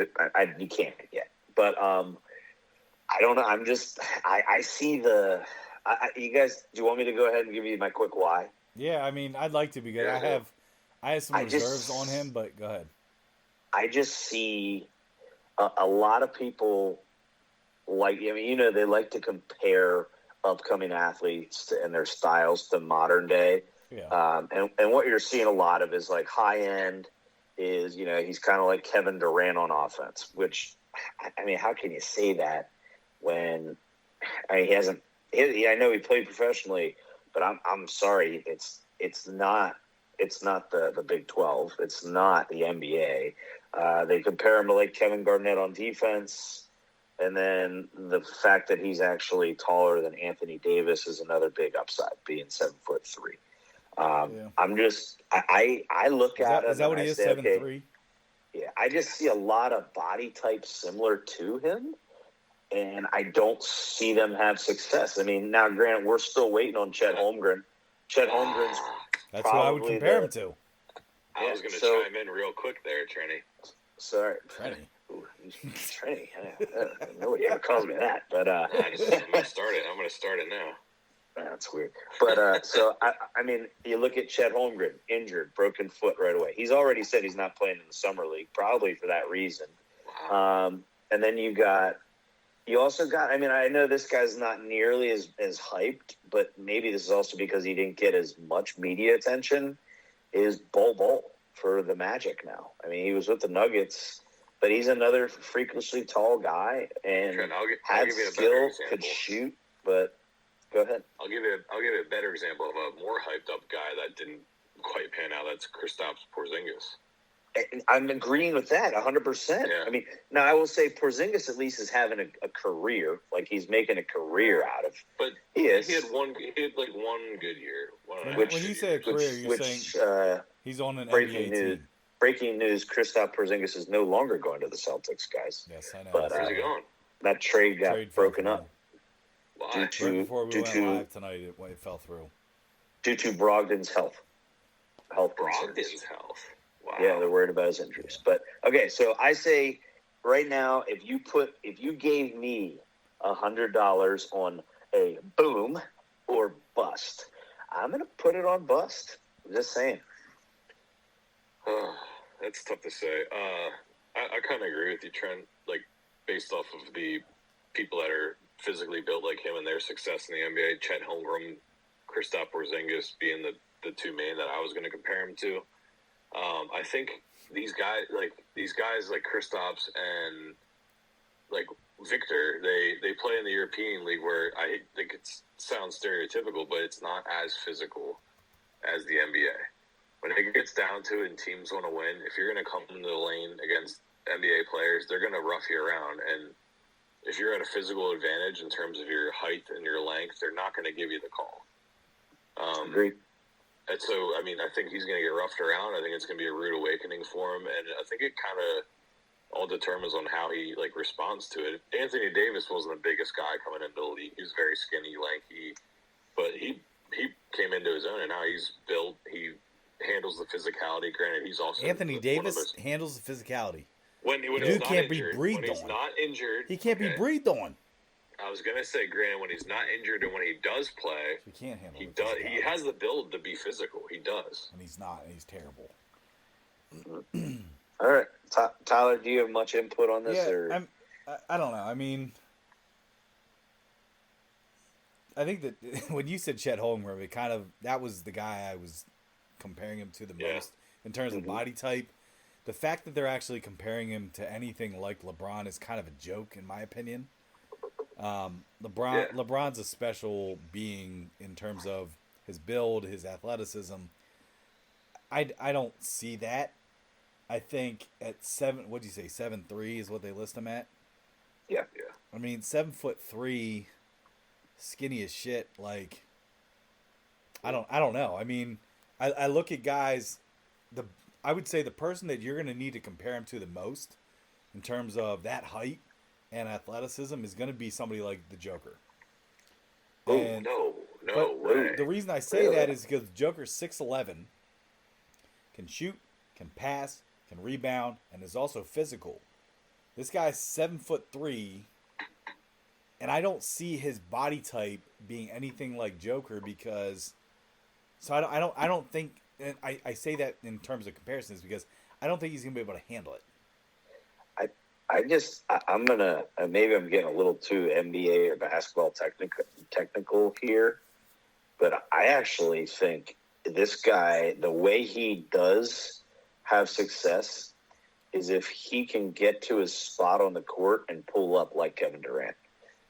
you can't yet, but I don't know. I see the. You guys, do you want me to go ahead and give you my quick why? Yeah, I mean, I'd like to be good. I have some reserves on him, but go ahead. I just see a lot of people they like to compare upcoming athletes and their styles to modern day. Yeah. And what you're seeing a lot of is like high end is, he's kind of like Kevin Durant on offense, which, I mean, how can you say that when he hasn't, I know he played professionally, but I'm sorry. It's not It's not the Big 12. It's not the NBA. They compare him to like Kevin Garnett on defense. And then the fact that he's actually taller than Anthony Davis is another big upside, being 7'3". I'm just I look at it. Is that what he is? 7'3"? Yeah, I just see a lot of body types similar to him, and I don't see them have success. I mean, now granted, we're still waiting on Chet Holmgren. Chet Holmgren's That's who I would compare him to. I was going to chime in real quick there, Trenny. Sorry, Trenny. Trenny. Nobody ever calls me that, but I'm going to start it. I'm going to start it now. That's weird. But so I mean, you look at Chet Holmgren, injured, broken foot right away. He's already said he's not playing in the summer league, probably for that reason. Wow. And then you also got. I mean, I know this guy's not nearly as hyped, but maybe this is also because he didn't get as much media attention. Is Bol for the Magic now? I mean, he was with the Nuggets, but he's another freakishly tall guy and Trent, had skill, could shoot, but. Go ahead. I'll give you a better example of a more hyped up guy that didn't quite pan out. That's Kristaps Porzingis. I'm agreeing with that 100%. Yeah. I mean, now I will say Porzingis at least is having a career, like he's making a career out of. But he is. He had one good year. When you say a career, you're saying he's on an NBA team. Breaking news: Kristaps Porzingis is no longer going to the Celtics, guys. Yes, I know. But where's he going? That trade got broken up. Why? Right before we went live tonight, it fell through. Due to Brogdon's health. Brogdon's health. Wow. Yeah, they're worried about his injuries. But okay, so I say right now, if you gave me $100 on a boom or bust, I'm gonna put it on bust. I'm just saying. That's tough to say. I kind of agree with you, Trent. Like based off of the people that are physically built like him and their success in the NBA, Chet Holmgren, Kristaps Porzingis being the two main that I was going to compare him to. I think these guys like Kristaps and like Victor, they play in the European League where I think it sounds stereotypical, but it's not as physical as the NBA. When it gets down to it and teams want to win, if you're going to come into the lane against NBA players, they're going to rough you around. And if you're at a physical advantage in terms of your height and your length, they're not going to give you the call. Agreed. And so, I mean, I think he's going to get roughed around. I think it's going to be a rude awakening for him. And I think it kind of all determines on how he, responds to it. Anthony Davis wasn't the biggest guy coming into the league. He was very skinny, lanky. But he came into his own, and now he's built. He handles the physicality. Granted, he's also Anthony Davis handles the physicality. When Dude he's can't injured, be breathed when he's on. not injured, he can't be breathed on. I was gonna say, granted, when he's not injured and when he does play, He can't handle. he does. He has the build to be physical. He does. And he's not. And he's terrible. All right, Tyler, do you have much input on this? Yeah, I don't know. I mean, I think that when you said Chet Holmgren, that was the guy I was comparing him to the most in terms of body type. The fact that they're actually comparing him to anything like LeBron is kind of a joke, in my opinion. LeBron's a special being in terms of his build, his athleticism. I don't see that. I think at 7'3" is what they list him at. Yeah. I mean, 7'3", skinny as shit. Like, I don't know. I mean, I look at guys. I would say the person that you're going to need to compare him to the most in terms of that height and athleticism is going to be somebody like the Joker. No way. The reason I say that is because Joker's 6'11", can shoot, can pass, can rebound, and is also physical. This guy's 7'3", and I don't see his body type being anything like Joker because. So I don't think. And I say that in terms of comparisons because I don't think he's going to be able to handle it. I'm gonna maybe I'm getting a little too NBA or basketball technical here, but I actually think this guy, the way he does have success, is if he can get to his spot on the court and pull up like Kevin Durant,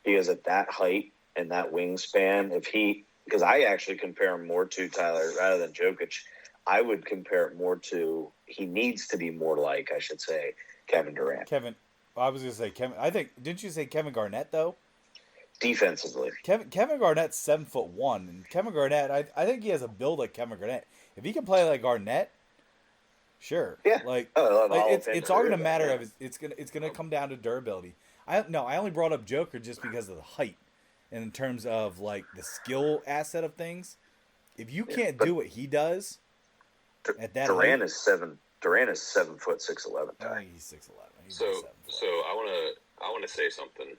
because at that height and that wingspan, because I actually compare him more to Tyler rather than Jokic. I would compare it more to, he needs to be more like, I should say, Kevin Durant. I was gonna say Kevin. I think didn't you say Kevin Garnett though? Defensively. Kevin Garnett's 7'1", and Kevin Garnett, I think he has a build like Kevin Garnett. If he can play like Garnett, sure. Yeah. Like, Oh, it's all gonna matter of it's gonna come down to durability. I only brought up Joker just because of the height, and in terms of like the skill asset of things. If you can't do what he does at that Durant height, is 7. Durant is 7 foot 6'11". I think he's 6'11". So I wanna say something.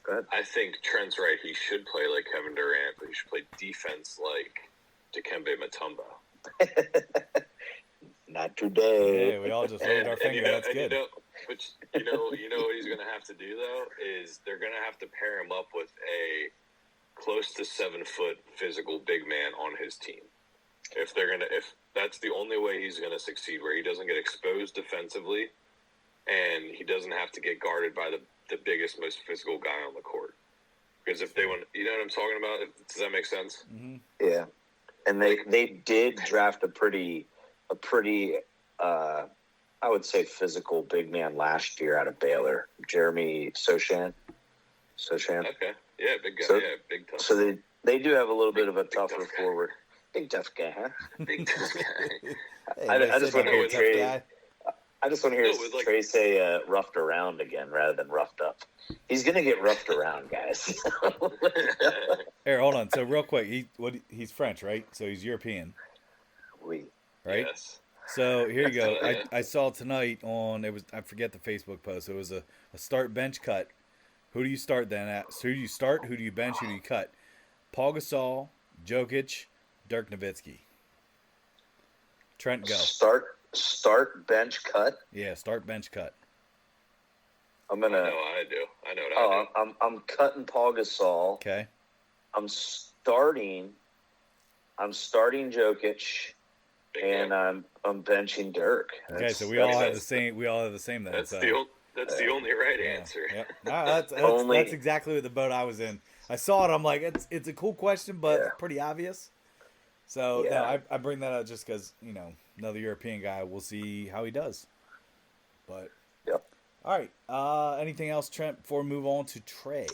Go ahead. I think Trent's right. He should play like Kevin Durant, but he should play defense like Dikembe Mutombo. Not today. Yeah, we all just waved our finger. That's good. But you know what he's gonna have to do though is they're gonna have to pair him up with a close to 7 foot physical big man on his team. If that's the only way he's gonna succeed, where he doesn't get exposed defensively, and he doesn't have to get guarded by the biggest, most physical guy on the court. Because if they want, you know what I'm talking about? Does that make sense? Mm-hmm. Yeah, and they did draft a pretty, I would say, physical big man last year out of Baylor, Jeremy Sochan. Okay, yeah, big guy, big tough. So they do have a little bit of a tougher forward. Big tough guy, huh? Big tough guy. Hey, I just want to hear Trey. guy. I just want to hear Trey say roughed around again rather than roughed up. He's gonna get roughed around, guys. Here, hold on. So real quick, he's French, right? So he's European, Oui. right? Yes. So here you go. I saw tonight I forget the Facebook post. It was a start bench cut. Who do you start then at? So who do you start? Who do you bench? Who do you cut? Paul Gasol, Jokic, Dirk Nowitzki. Trent, go. Start bench cut. Yeah, start bench cut. I'm gonna. I do. I know what I do. I'm cutting Paul Gasol. Okay. I'm starting Jokic, and I'm benching Dirk. Okay, so we all have the same. We all have the same then. That's so. the only right answer. Yeah. No, that's exactly what the boat I was in. I saw it. I'm like, it's a cool question, but it's pretty obvious. So no, I bring that up just because another European guy. We'll see how he does. But all right. Anything else, Trent? Before we move on to Trey.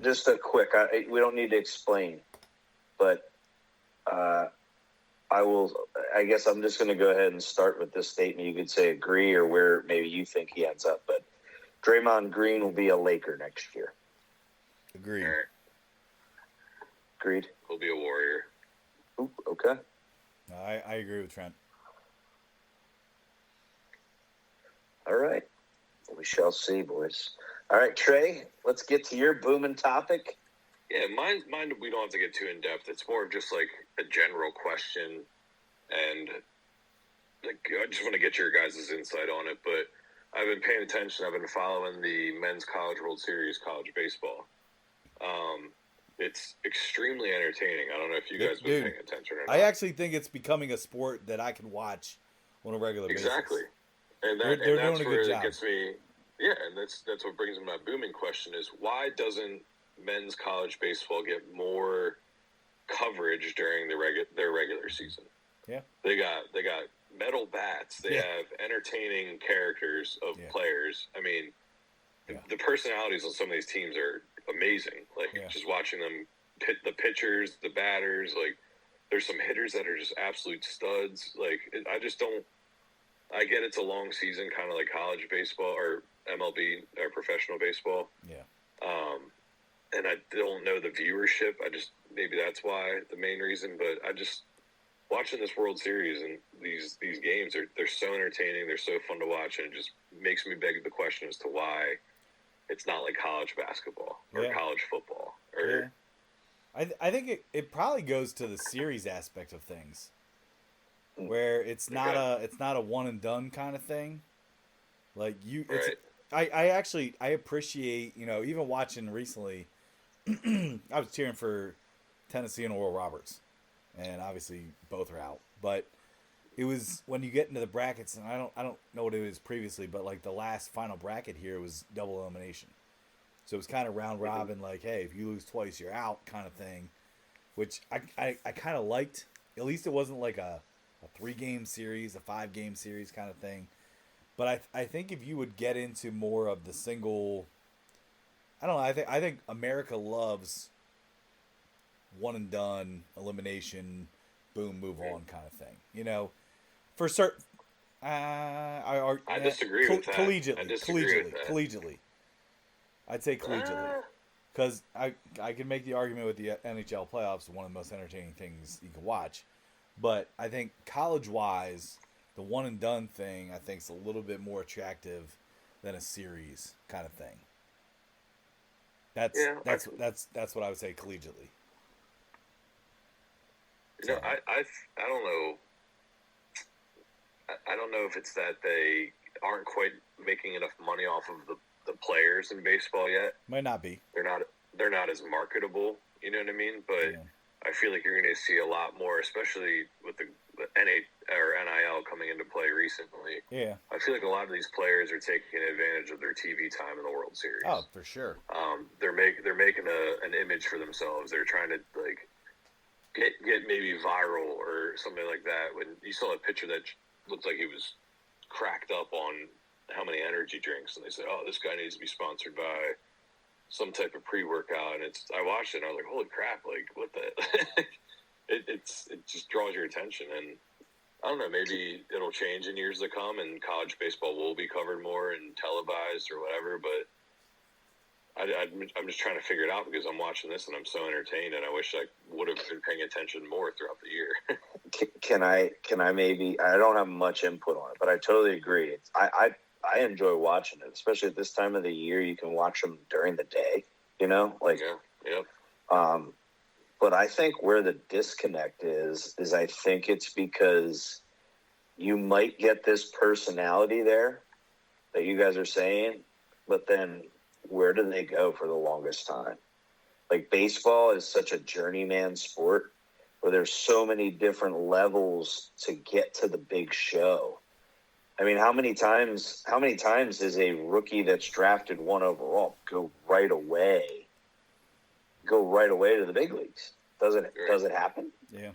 Just a quick. We don't need to explain, but I will. I guess I'm just going to go ahead and start with this statement. You could say agree or where maybe you think he ends up, but Draymond Green will be a Laker next year. Agreed. All right. Agreed. He'll be a Warrior. Ooh, okay. No, I agree with Trent. All right. We shall see, boys. All right, Trey, let's get to your booming topic. Yeah, mine. We don't have to get too in depth. It's more of just like a general question, and like I just want to get your guys' insight on it. But I've been paying attention. I've been following the Men's College World Series, college baseball. It's extremely entertaining. I don't know if you guys have been paying attention or not. I actually think it's becoming a sport that I can watch on a regular basis. Exactly. And they're that's doing a where good it job. gets me. Yeah, and that's what brings me to my booming question is why doesn't men's college baseball get more coverage during their regular season? Yeah. They got metal bats. They have entertaining characters of players. I mean, the personalities on some of these teams are amazing. Like just watching them the pitchers, the batters, like there's some hitters that are just absolute studs. Like I just don't. I get it's a long season, kind of like college baseball or MLB or professional baseball. Yeah. And I don't know the viewership. Maybe that's why the main reason. But I just watching this World Series and these games they're so entertaining. They're so fun to watch, and it just makes me beg the question as to why it's not like college basketball or college football. Or I think it probably goes to the series aspect of things, where it's not a one and done kind of thing. Like I appreciate even watching recently. I was cheering for Tennessee and Oral Roberts, and obviously both are out. But it was when you get into the brackets, and I don't know what it was previously, but like the last final bracket here was double elimination. So it was kind of round robin, like, hey, if you lose twice, you're out kind of thing, which I kind of liked. At least it wasn't like a a 3-game series, a 5-game series kind of thing. But I think if you would get into more of the single, I don't know. I think America loves one and done elimination, boom, move on kind of thing. For certain. I disagree with that. I disagree with that. Collegiately. I'd say collegiately, because I can make the argument with the NHL playoffs, one of the most entertaining things you can watch, but I think college wise, the one and done thing I think is a little bit more attractive than a series kind of thing. That's what I would say collegiately. I don't know. I don't know if it's that they aren't quite making enough money off of the players in baseball yet. Might not be. They're not as marketable. You know what I mean? But yeah. I feel like you're going to see a lot more, especially with the NIL coming into play recently. Yeah. I feel like a lot of these players are taking advantage of their TV time in the World Series. Oh, for sure. They're making an image for themselves. They're trying to get maybe viral or something like that. When you saw a picture that looked like he was cracked up on how many energy drinks, and they said, "Oh, this guy needs to be sponsored by some type of pre-workout." And I watched it, and I was like, "Holy crap! Like, what the?" it just draws your attention, and I don't know. Maybe it'll change in years to come, and college baseball will be covered more and televised or whatever. But I'm just trying to figure it out because I'm watching this and I'm so entertained, and I wish I would have been paying attention more throughout the year. Can I maybe? I don't have much input on it, but I totally agree. I enjoy watching it, especially at this time of the year. You can watch them during the day, But I think where the disconnect is I think it's because you might get this personality there that you guys are saying, but then where do they go for the longest time? Like, baseball is such a journeyman sport where there's so many different levels to get to the big show. I mean, how many times does a rookie that's drafted 1 overall go right away to the big leagues? Does it happen? Yeah.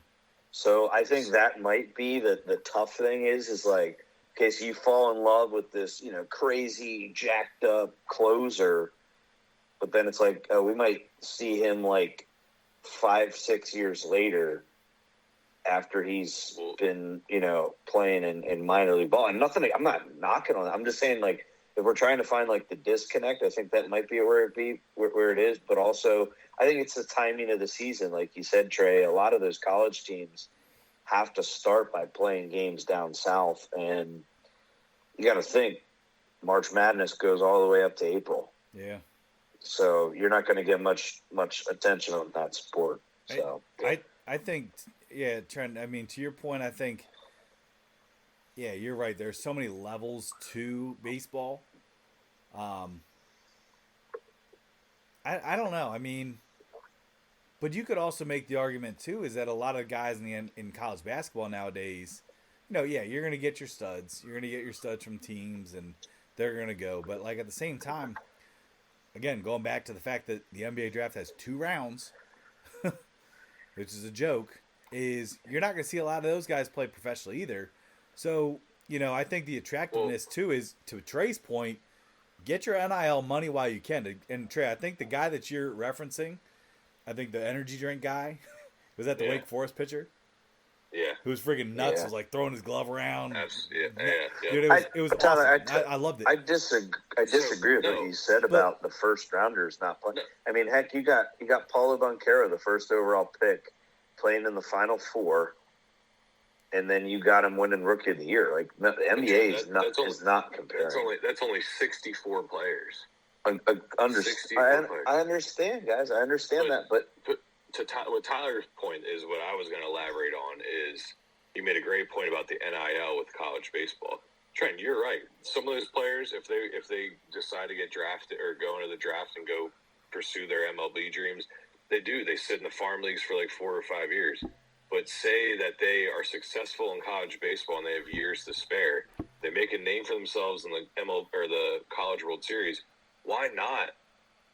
So I think that might be the tough thing is like, okay, so you fall in love with this, crazy jacked up closer, but then it's like, we might see him like 5-6 years later after he's been, playing in minor league ball. And I'm not knocking on it. I'm just saying, like, if we're trying to find like the disconnect, I think that might be where it is. But also, I think it's the timing of the season. Like you said, Trey, a lot of those college teams have to start by playing games down south. And you got to think March Madness goes all the way up to April. Yeah. So you're not going to get much attention on that sport. So I think, yeah, Trent, I mean, to your point, I think, yeah, you're right. There's so many levels to baseball. I don't know. I mean, but you could also make the argument too is that a lot of guys in college basketball nowadays, yeah, you're going to get your studs. You're going to get your studs from teams, and they're going to go. But like at the same time, again, going back to the fact that the NBA draft has 2 rounds, which is a joke, is you're not going to see a lot of those guys play professionally either. So, I think the attractiveness too is, to Trey's point, get your NIL money while you can. And Trey, I think the guy that you're referencing, I think the energy drink guy, was that the Wake Forest pitcher? Yeah. Who was freaking nuts, was like throwing his glove around. Yeah. Dude, it was awesome. I loved it. I disagree with what you said about the first rounders not playing. I mean, heck, you got Paulo Banchero, the first overall pick, playing in the Final Four, and then you got him winning Rookie of the Year. Like, the NBA is not comparing. That's only 64 players. I understand, guys. I understand that, but what Tyler's point is, what I was going to elaborate on is, he made a great point about the NIL with college baseball. Trent, you're right. Some of those players, if they decide to get drafted or go into the draft and go pursue their MLB dreams, they do. They sit in the farm leagues for like 4 or 5 years. But say that they are successful in college baseball and they have years to spare. They make a name for themselves in the MLB or the College World Series. Why not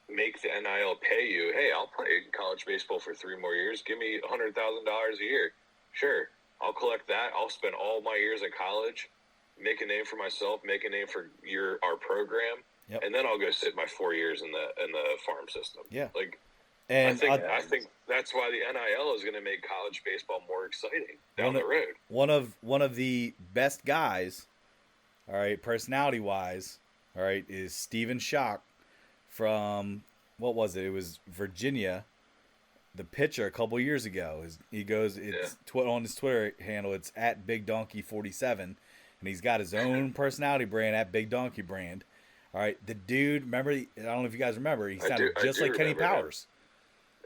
make the NIL pay you? Hey, I'll play college baseball for 3 more years. Give me $100,000 a year. Sure. I'll collect that. I'll spend all my years in college, make a name for myself, make a name for our program, Yep. and then I'll go sit my 4 years in the farm system. Yeah. Like, And I think that's why the NIL is going to make college baseball more exciting down the road. One of the best guys, all right, personality wise, all right, is Steven Schock from what was it? It was Virginia. The pitcher a couple years ago. He goes, it's on his Twitter handle. It's at Big Donkey 47, and he's got his own personality brand at Big Donkey Brand. All right, the dude. Remember, I don't know if you guys remember. He sounded just like Kenny Powers.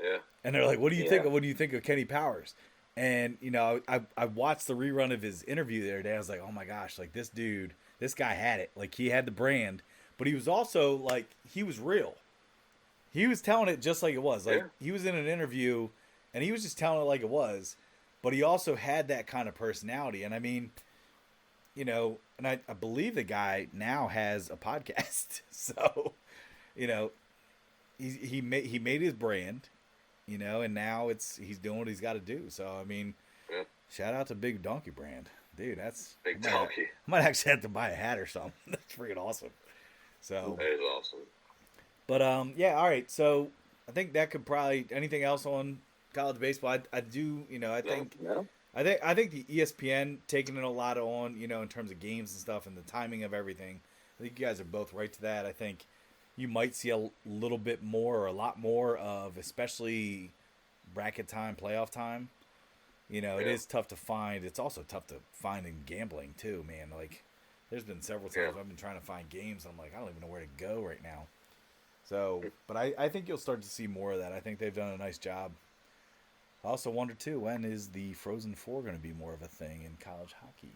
Yeah. And they're like, "What do you think? What do you think of Kenny Powers?" And you know, I watched the rerun of his interview the other day. I was like, "Oh my gosh! Like this dude, this guy had it. Like he had the brand, but he was also like he was real. He was telling it just like it was. Like he was in an interview, and he was just telling it like it was. But he also had that kind of personality. And I mean, you know, and I believe the guy now has a podcast. So, you know, he made his brand. You know, and now he's doing what he's got to do. So I mean, shout out to Big Donkey Brand, dude. That's Big Donkey. I might actually have to buy a hat or something. That's freaking awesome. So that is awesome. But yeah, all right. So I think that could probably anything else on college baseball. I do, you know, I think the ESPN taking it a lot on, you know, in terms of games and stuff and the timing of everything. I think you guys are both right to that. I think you might see a little bit more or a lot more of especially bracket time, playoff time. You know, it is tough to find. It's also tough to find in gambling too, man. Like there's been several times I've been trying to find games. I'm like, I don't even know where to go right now. So, but I think you'll start to see more of that. I think they've done a nice job. I also wonder too, when is the Frozen Four going to be more of a thing in college hockey?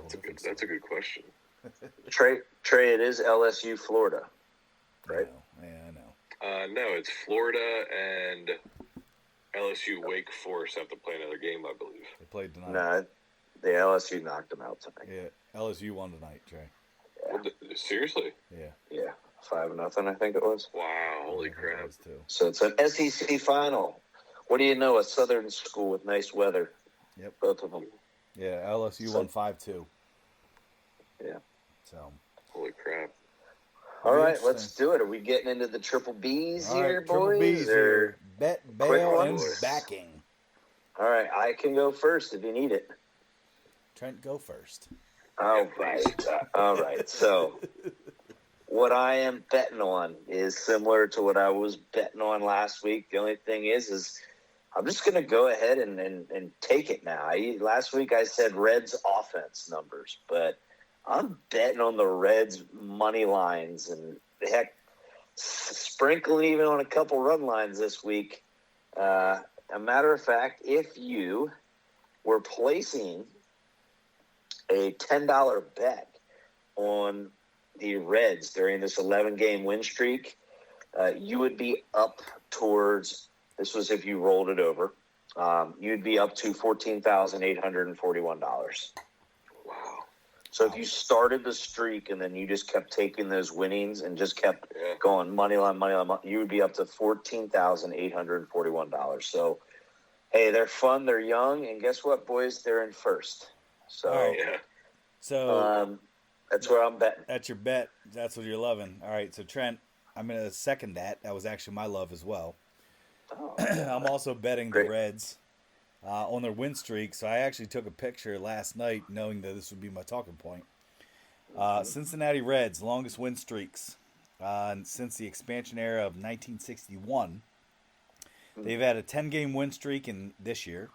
That's a good question. Trey, it is LSU, Florida, right? I know. No, it's Florida and LSU Wake Forest have to play another game, I believe. They played tonight. No, the LSU knocked them out tonight. Yeah, LSU won tonight, Trey. Yeah. Seriously? Yeah. 5-0, I think it was. Wow, holy crap. So it's an SEC final. What do you know? A Southern school with nice weather. Yep. Both of them. Yeah, LSU won 5-2. Yeah. So. Holy crap. All right, let's do it. Are we getting into the triple B's here, boys? Triple B's here. Bet, bail, and backing. All right, I can go first if you need it. Trent, go first. All right. So, what I am betting on is similar to what I was betting on last week. The only thing is I'm just going to go ahead and take it now. Last week I said Reds offense numbers, but I'm betting on the Reds money lines and heck, sprinkling even on a couple run lines this week. A matter of fact, if you were placing a $10 bet on the Reds during this 11-game win streak, you would be up towards, this was if you rolled it over, you'd be up to $14,841. Wow. So if you started the streak and then you just kept taking those winnings and just kept going money line, you would be up to $14,841. So, hey, they're fun, they're young, and guess what, boys? They're in first. So, that's where I'm betting. That's your bet. That's what you're loving. All right, so Trent, I'm going to second that. That was actually my love as well. I'm also betting the Reds on their win streak. So I actually took a picture last night knowing that this would be my talking point. Cincinnati Reds, longest win streaks since the expansion era of 1961. They've had a 10-game win streak in this year,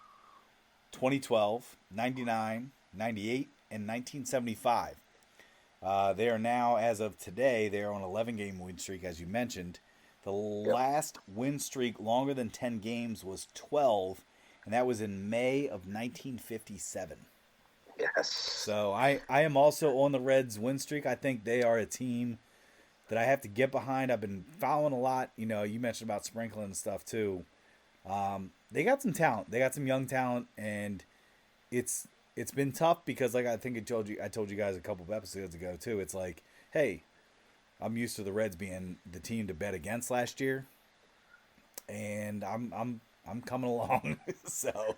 2012, 99, 98, and 1975. They are now, as of today, they are on an 11-game win streak, as you mentioned. The last win streak longer than 10 games was 12, and that was in May of 1957. Yes. So I am also on the Reds win streak. I think they are a team that I have to get behind. I've been following a lot. You know, you mentioned about sprinkling and stuff too. They got some talent. They got some young talent, and it's been tough because, like I think I told you guys a couple of episodes ago too. It's like, hey, I'm used to the Reds being the team to bet against last year, and I'm coming along. So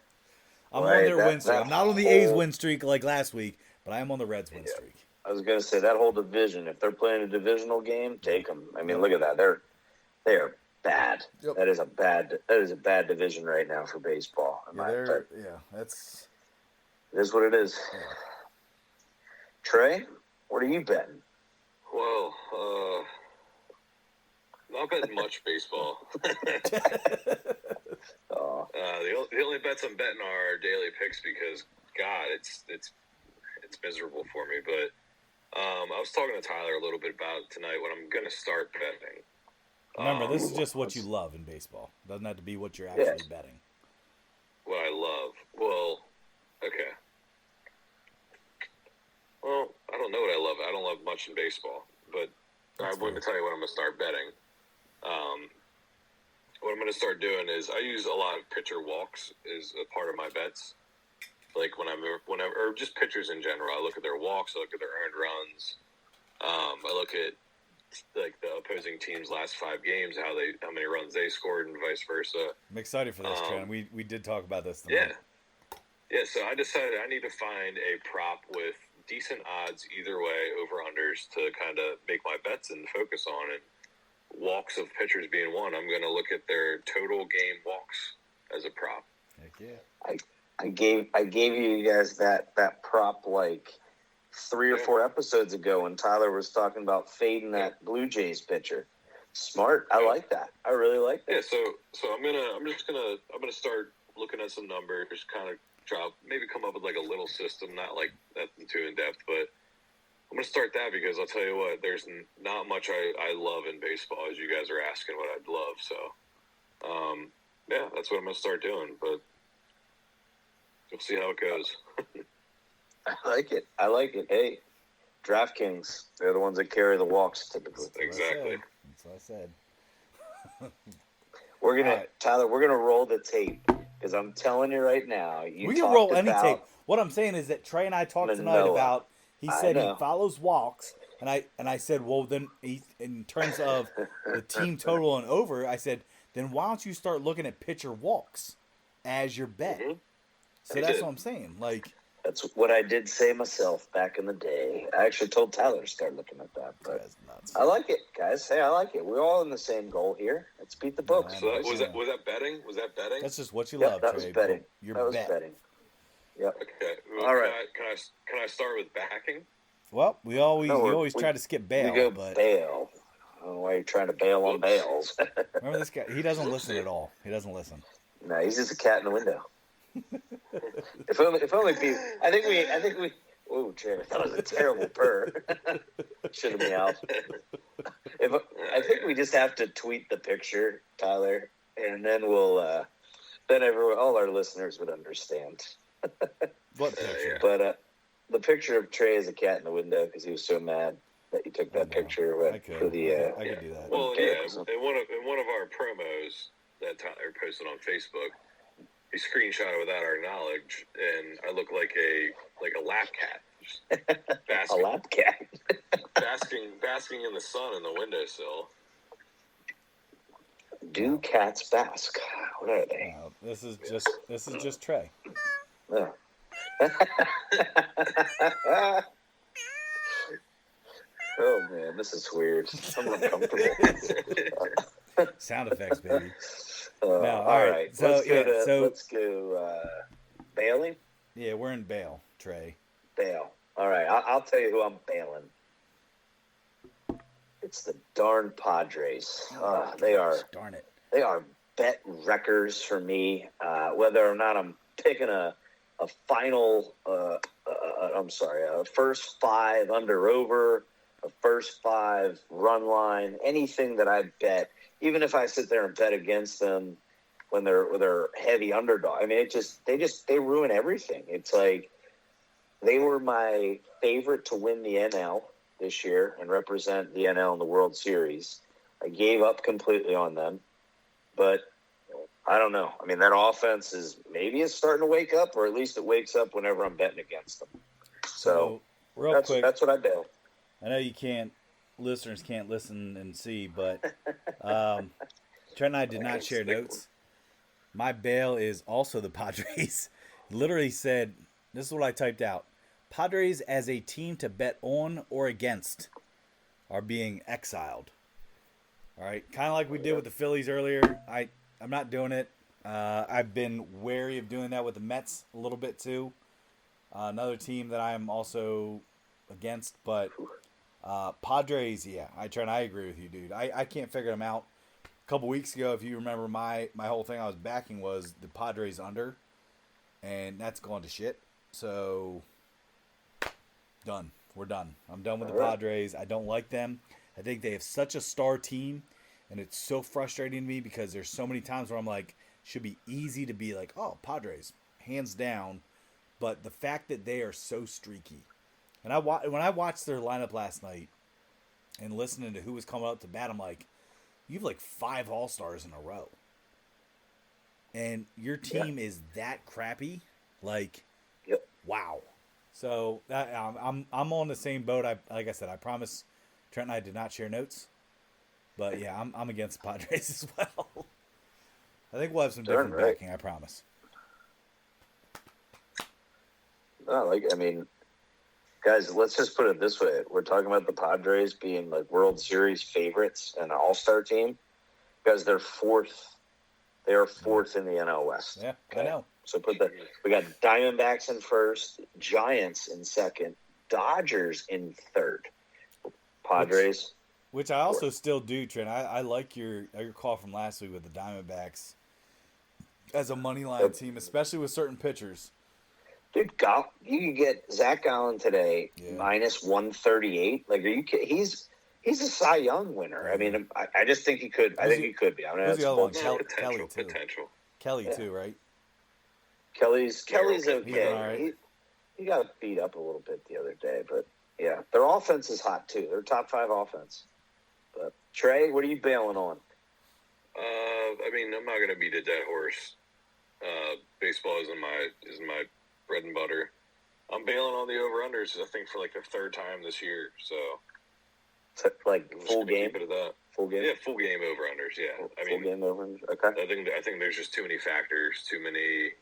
I'm on Right, their win streak. that I'm not on the A's win streak like last week, but I am on the Reds win streak. I was going to say that whole division. If they're playing a divisional game, take them. I mean, Yep. look at that. They are bad. Yep. That is a bad division right now for baseball. That's It is what it is. Yeah. Trey, what are you betting? Well, not betting much baseball. Oh, The only bets I'm betting are daily picks because God, it's miserable for me. But I was talking to Tyler a little bit about it tonight when I'm gonna start betting. Remember, this is just what you love in baseball. It doesn't have to be what you're actually betting. What I love. Well, okay. Well, I don't know what I love. I don't love much in baseball, but I'm going to tell you what I'm going to start betting. What I'm going to start doing is I use a lot of pitcher walks as a part of my bets. Like whenever, or just pitchers in general. I look at their walks. I look at their earned runs. I look at like the opposing team's last 5 games, how many runs they scored, and vice versa. I'm excited for this, Trent. We did talk about this tonight. Yeah. So I decided I need to find a prop with decent odds either way, over unders, to kind of make my bets and focus on. And walks of pitchers being one, I'm going to look at their total game walks as a prop. Heck yeah. I gave you guys that prop like 3 or 4 episodes ago when Tyler was talking about fading that Blue Jays pitcher. Smart. I like that. I really like that. Yeah. So I'm gonna start looking at some numbers, kind of maybe come up with like a little system, not like nothing too in depth, but I'm gonna start that because I'll tell you what, there's not much I love in baseball, as you guys are asking what I'd love. So, yeah, that's what I'm gonna start doing, but we'll see how it goes. I like it. Hey, DraftKings, they're the ones that carry the walks typically. Exactly. That's what I said. Tyler, we're gonna roll the tape because I'm telling you right now, We can roll any tape. What I'm saying is that Trey and I talked tonight about. He said he follows walks, and I said, well, then in terms of the team total and over, I said, then why don't you start looking at pitcher walks as your bet? Mm-hmm. So that's what I'm saying. Like, that's what I did say myself back in the day. I actually told Tyler to start looking at that. But I like it, guys. Hey, I like it. We're all in the same goal here. Let's beat the books. So was that betting? Was that betting? That's just what you love, that Trey. Was betting. That was betting. Yep. Okay. Well, all right. Can I start with backing? Well, we always try to skip bail. But bail. I don't know why you're trying to bail on bails. Remember this guy? He doesn't listen at all. He doesn't listen. No, he's just a cat in the window. If only people. I think we. Oh, Jay, that was a terrible purr. Should have been out. I think we just have to tweet the picture, Tyler, and then we'll. Then all our listeners would understand. What picture? But the picture of Trey as a cat in the window because he was so mad that you took that picture for the. I could do that. Well, yeah. In one of our promos that Tyler posted on Facebook, he screenshot it without our knowledge, and I look like a lap cat. A lap cat. basking in the sun in the windowsill. Do cats bask? What are they? This is just Trey. Yeah. Oh man, this is weird. I'm uncomfortable. Sound effects, baby. All right. So let's go bailing. Yeah, we're in bail, Trey. Bail. All right, I'll tell you who I'm bailing. It's the darn Padres. They are. Darn it. They are bet wreckers for me. Whether or not I'm picking a final. A first 5 under over, a first 5 run line, anything that I bet, even if I sit there and bet against them when they're heavy underdog. I mean, they ruin everything. It's like they were my favorite to win the NL this year and represent the NL in the World Series. I gave up completely on them, but I don't know. I mean, that offense is starting to wake up, or at least it wakes up whenever I'm betting against them. So real quick, that's what I bail. I know listeners can't listen and see, but Trent and I did not share notes. My bail is also the Padres. literally said, this is what I typed out. Padres as a team to bet on or against are being exiled. All right, kind of like we did with the Phillies earlier. I'm not doing it. I've been wary of doing that with the Mets a little bit too. Another team that I'm also against, but Padres, yeah, I agree with you, dude. I can't figure them out. A couple weeks ago, if you remember, my whole thing I was backing was the Padres under, and that's gone to shit. So done. We're done. I'm done with the Padres. I don't like them. I think they have such a star team, and it's so frustrating to me because there's so many times where I'm like, should be easy to be like, oh, Padres, hands down. But the fact that they are so streaky, and when I watched their lineup last night and listening to who was coming up to bat, I'm like, you have like 5 All-Stars in a row, and your team is that crappy. Like, wow. So I'm on the same boat. Like I said, I promise Trent and I did not share notes, but yeah, I'm against the Padres as well. I think we'll have some different backing. I promise. No, I mean, guys, let's just put it this way: we're talking about the Padres being like World Series favorites and an All-Star team because they're fourth. They are fourth in the NL West. Yeah, okay? I know. So we got Diamondbacks in first, Giants in second, Dodgers in third, Padres. Which I also still do, Trent. I like your call from last week with the Diamondbacks as a money line team, especially with certain pitchers. Dude, you can get Zach Gallen today minus 138. Like, are you kidding? He's a Cy Young winner. I mean, I just think he could. I think he could be. I mean, who's the other one? Kelly too. Kelly too, right? Kelly's okay. Right. He got beat up a little bit the other day, but yeah, their offense is hot too. They're top 5 offense. But Trey, what are you bailing on? I mean, I'm not going to beat a dead horse. Baseball isn't my bread and butter. I'm bailing on the over-unders, I think, for like the 3rd time this year. So, like full game? Keep it at that. Full game? Yeah, full game over-unders, yeah. Full game over-unders, okay. I think there's just too many factors, too many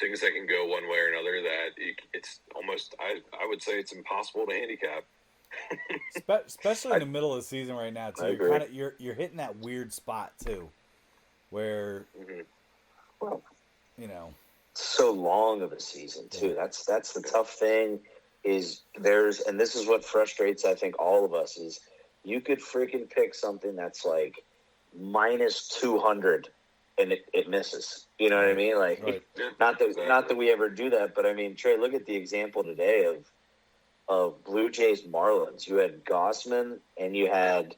things that can go one way or another that it's almost, I would say it's impossible to handicap. Especially in the middle of the season right now, too. You're hitting that weird spot, too, where, well, you know, so long of a season too. That's the tough thing. Is and this is what frustrates I think all of us is you could freaking pick something that's like minus 200 and it misses. You know what I mean? Like not that we ever do that, but I mean, Trey, look at the example today of Blue Jays Marlins. You had Gossman and you had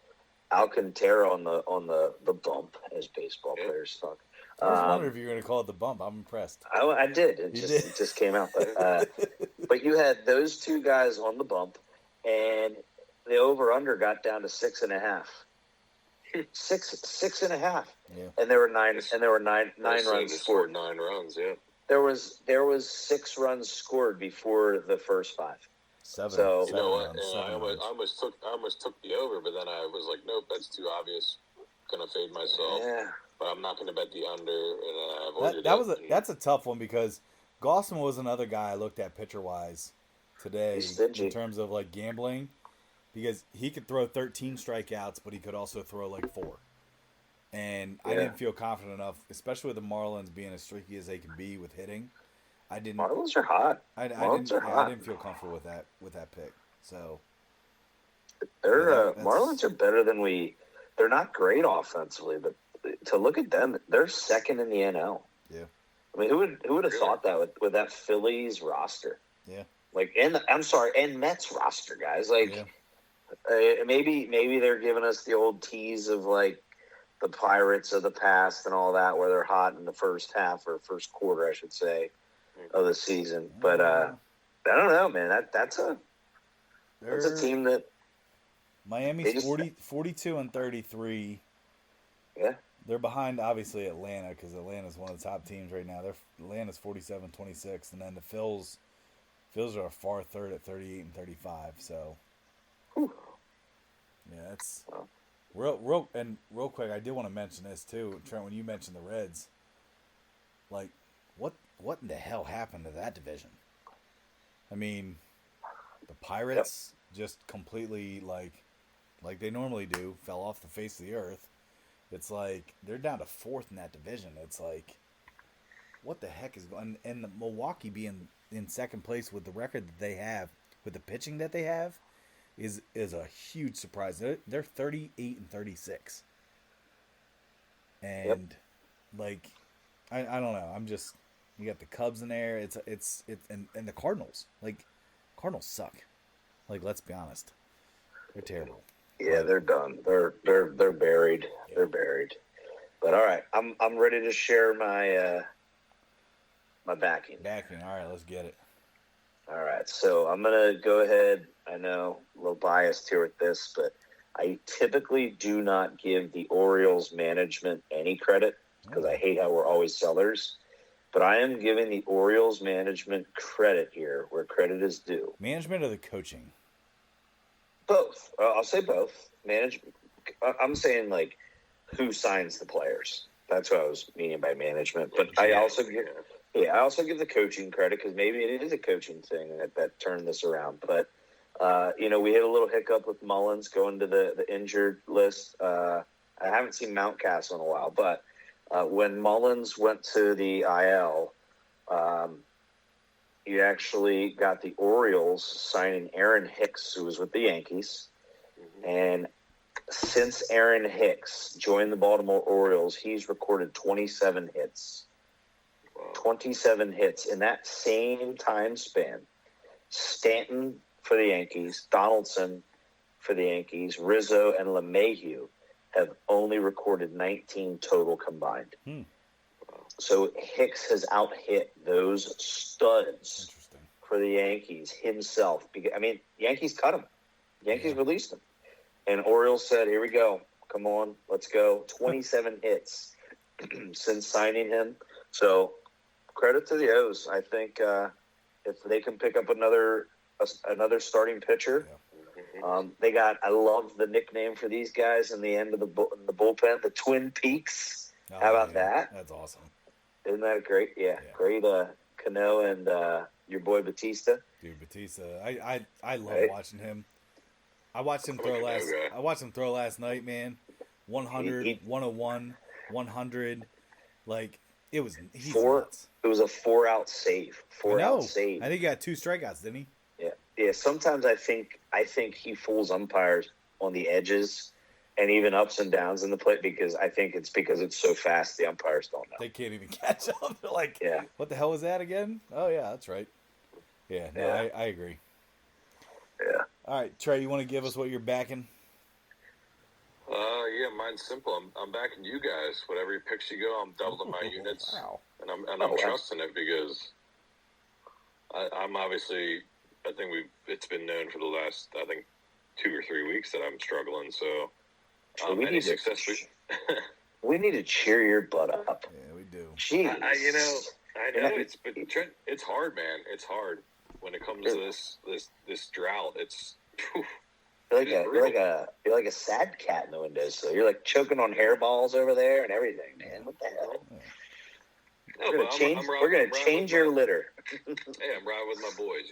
Alcantara on the bump, as baseball players talk. I was wondering if you were going to call it the bump. I'm impressed. I did. It just came out. But you had those 2 guys on the bump, and the over/under got down to 6.5. 6.5. Yeah. And there were nine runs scored. 9 runs. Yeah. There was 6 runs scored before the first 5. 7. So you know what? I almost took the over, but then I was like, nope, that's too obvious. Gonna fade myself. Yeah. But I'm not going to bet the under, and I avoided that's a tough one because Gossman was another guy I looked at pitcher-wise today in terms of like gambling because he could throw 13 strikeouts, but he could also throw like 4. And I didn't feel confident enough, especially with the Marlins being as streaky as they can be with hitting. Marlins are hot. I didn't feel comfortable with that pick. So Marlins are better than they're not great offensively, but to look at them, they're 2nd in the NL. Yeah. I mean, who would have thought that with that Phillies roster? Yeah. Like, and Mets roster, guys. Like, maybe they're giving us the old tease of like the Pirates of the past and all that, where they're hot in the first half or first quarter, I should say, of the season. But I don't know, man. That's a team that Miami's 42 and 33. Yeah. They're behind, obviously, Atlanta because Atlanta's one of the top teams right now. Atlanta's 47-26, and then the Phils are a far third at 38 and 35. So, yeah, that's real quick. I did want to mention this too, Trent. When you mentioned the Reds, like, what in the hell happened to that division? I mean, the Pirates just completely like they normally do, fell off the face of the earth. It's like they're down to fourth in that division. It's like, what the heck is going? And Milwaukee being in second place with the record that they have, with the pitching that they have, is a huge surprise. They're 38-36, and like I don't know. I'm just, you got the Cubs in there. It's and the Cardinals. Like, Cardinals suck. Like, let's be honest, they're terrible. Yeah, they're done. They're buried. Yeah. They're buried. But all right, I'm ready to share my my backing. All right, let's get it. All right, so I'm gonna go ahead. I know a little biased here with this, but I typically do not give the Orioles management any credit because I hate how we're always sellers. But I am giving the Orioles management credit here where credit is due. Management or the coaching? Both. I'll say both. Management. I'm saying, like, who signs the players. That's what I was meaning by management. But I also give the coaching credit because maybe it is a coaching thing that turned this around. But we had a little hiccup with Mullins going to the injured list. I haven't seen Mountcastle in a while, but when Mullins went to the IL, you actually got the Orioles signing Aaron Hicks, who was with the Yankees. And since Aaron Hicks joined the Baltimore Orioles, he's recorded 27 hits. 27 hits in that same time span. Stanton for the Yankees, Donaldson for the Yankees, Rizzo and LeMahieu have only recorded 19 total combined. So Hicks has out-hit those studs for the Yankees himself. I mean, Yankees cut him. Yankees released him. And Orioles said, here we go. Come on, let's go. 27 hits since signing him. So credit to the O's. I think if they can pick up another starting pitcher, I love the nickname for these guys in the end of the bullpen, the Twin Peaks. How about that? That's awesome. Isn't that great? Yeah. Great Cano and your boy Batista. Dude, Batista. I love watching him. I watched him throw last night, man. 100, 101, 100. Like, it was nuts. It was a 4-out save. Out save. I think he got 2 strikeouts, didn't he? Yeah. Yeah. Sometimes I think he fools umpires on the edges and even ups and downs in the plate because it's so fast the umpires don't know. They can't even catch up. They're like, what the hell was that again? Oh, yeah, that's right. Yeah, no, I agree. Yeah. All right, Trey, you want to give us what you're backing? Yeah, mine's simple. I'm backing you guys. Whatever picks you go, I'm doubling my units. Wow. And I'm trusting it because I'm obviously, I think it's been known for the last, 2 or 3 weeks that I'm struggling. So we need to cheer your butt up. Yeah, we do. Jeez. I know but Trent, it's hard, man. It's hard when it comes to this drought. It's you're like a sad cat in the windowsill. You're like choking on hairballs over there and everything, man. What the hell? No, we're gonna change your litter. Hey, I'm riding with my boys.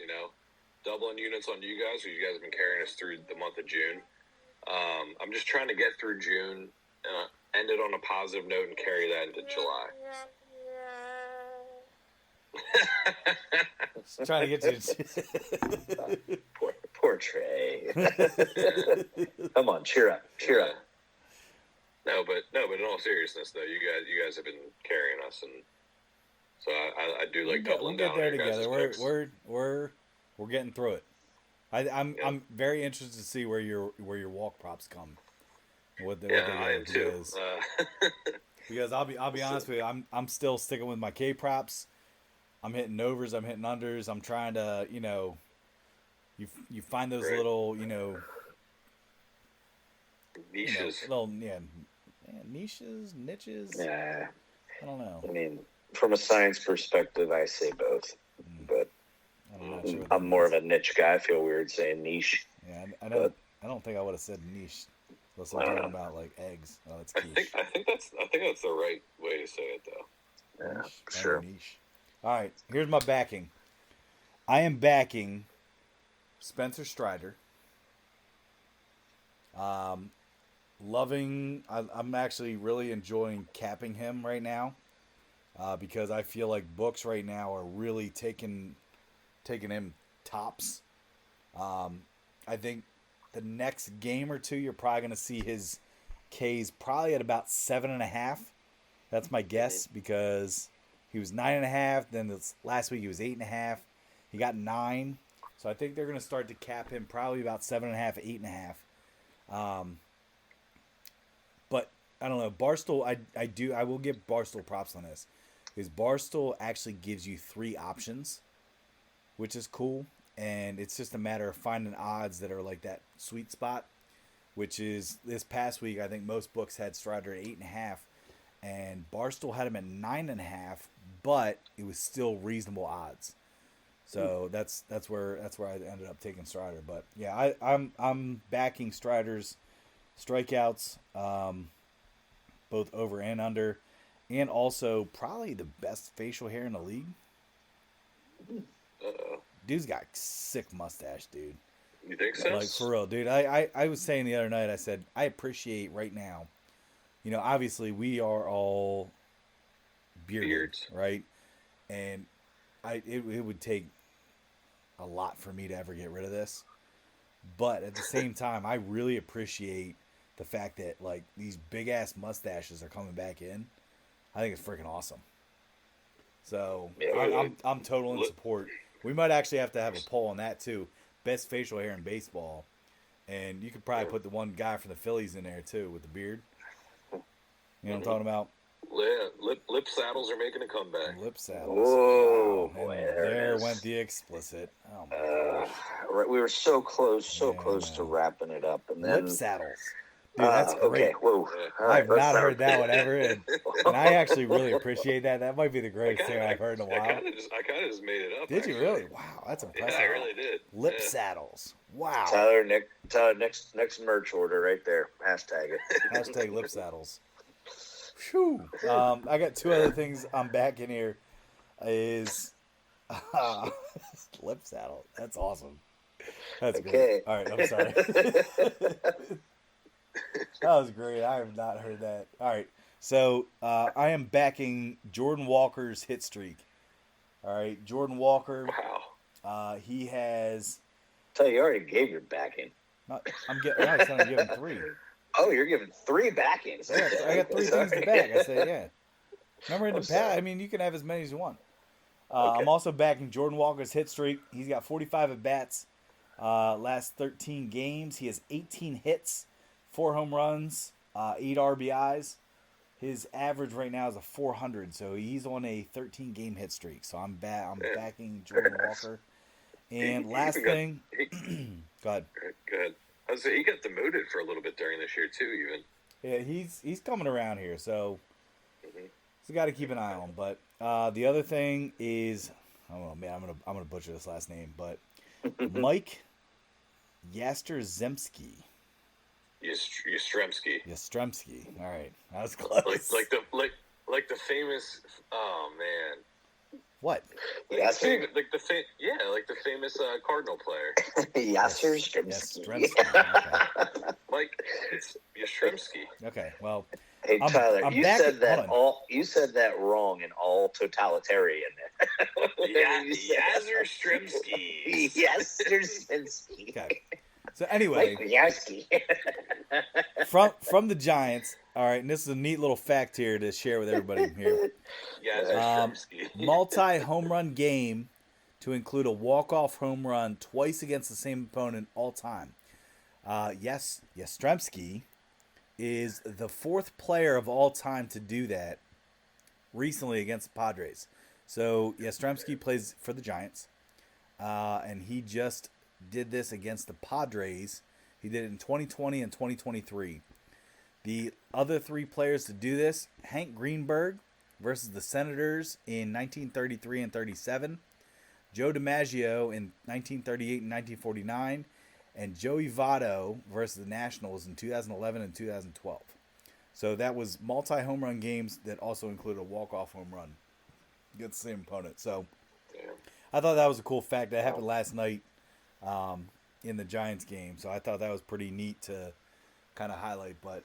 Doubling units on you guys. You guys have been carrying us through the month of June. I'm just trying to get through June, end it on a positive note, and carry that into July. Trying to get you. Poor Trey. Come on, cheer up. No, but in all seriousness, though, you guys have been carrying us, and so I do like doubling down. We'll get there together. We're getting through it. I'm very interested to see where your walk props come. I am too. Because I'll be honest with you, I'm still sticking with my K props. I'm hitting overs, I'm hitting unders. I'm trying to, you find those little, niches. Niches. Yeah. I don't know. I mean, from a science perspective, I say both, but I'm more of a niche guy. I feel weird saying niche. Yeah, I don't think I would have said niche. Unless I'm talking about like eggs. Oh, it's quiche. I think that's the right way to say it, though. Yeah, Niche. for I know sure. niche. All right, here's my backing. I am backing Spencer Strider. I'm actually really enjoying capping him right now because I feel like books right now are really taking him tops. I think the next game or two, you're probably going to see his K's probably at about 7.5. That's my guess because he was 9.5. Then this last week he was 8.5. He got 9. So I think they're going to start to cap him probably about 7.5, 8.5. But I don't know. Barstool, I will give Barstool props on this. Because Barstool actually gives you 3 options, which is cool. And it's just a matter of finding odds that are like that sweet spot, which is this past week. I think most books had Strider at 8.5, and Barstool had him at 9.5, but it was still reasonable odds. So that's where I ended up taking Strider. But yeah, I'm backing Strider's strikeouts, both over and under, and also probably the best facial hair in the league. Dude's got sick mustache, dude. You think so? Like, for real, dude. I was saying the other night, I said, I appreciate right now, obviously we are all beards, right? And it would take a lot for me to ever get rid of this. But at the same time, I really appreciate the fact that, like, these big-ass mustaches are coming back in. I think it's freaking awesome. So, I'm total in support. We might actually have to have a poll on that, too. Best facial hair in baseball. And you could probably put the one guy from the Phillies in there, too, with the beard. You know what I'm talking about? Yeah, lip saddles are making a comeback. Lip saddles. Whoa, wow. boy, There went the explicit. Oh, my gosh. We were so close to wrapping it up. And then, Lip saddles. Dude, that's great. Okay, whoa. All I've right, not heard that one ever, and I actually really appreciate that. That might be the greatest thing I've heard in a while. I kind of just made it up. Did you really? Wow, that's impressive. Yeah, I really did. Lip saddles. Wow. Tyler, next merch order right there. Hashtag it. Hashtag lip saddles. Whew. I got 2 other things I'm back in here. Is lip saddle. That's awesome. That's okay. Great. All right, I'm sorry. That was great. I have not heard that. All right. So I am backing Jordan Walker's hit streak. All right. Jordan Walker. Wow. He has. So you already gave your backing. I'm giving 3. Oh, you're giving 3 backings. I got 3 things to back. I said, yeah. Remember in the past, I mean, you can have as many as you want. Okay. I'm also backing Jordan Walker's hit streak. He's got 45 at bats. Last 13 games, he has 18 hits, 4 home runs, 8 RBIs. His average right now is a 400, so he's on a 13-game hit streak. So I'm backing Jordan Walker. And last thing, go ahead. Go ahead. I was saying, he got demoted for a little bit during this year too, even. Yeah, he's coming around here, so we got to keep an eye on. But the other thing is, oh man, I'm gonna butcher this last name, but Mike Yastrzemski. Yastrzemski. All right, that was close. Like the famous. Oh man. What? Like the famous Cardinal player. Yastrzemski. Okay. Like it's Yastrzemski. Okay, well. Hey Tyler, you said that wrong in all totalitarian. Yastrzemski. Yastrzemski. Okay. So anyway, from the Giants. All right, and this is a neat little fact here to share with everybody here. Multi-home run game to include a walk-off home run twice against the same opponent all time. Yastrzemski is the 4th player of all time to do that recently against the Padres. So Yastrzemski plays for the Giants, and he just did this against the Padres. He did it in 2020 and 2023. The other 3 players to do this, Hank Greenberg versus the Senators in 1933 and 37, Joe DiMaggio in 1938 and 1949, and Joey Votto versus the Nationals in 2011 and 2012. So that was multi-home run games that also included a walk-off home run. against the same opponent. So Yeah. I thought that was a cool fact that happened last night in the Giants game. So I thought that was pretty neat to kind of highlight. But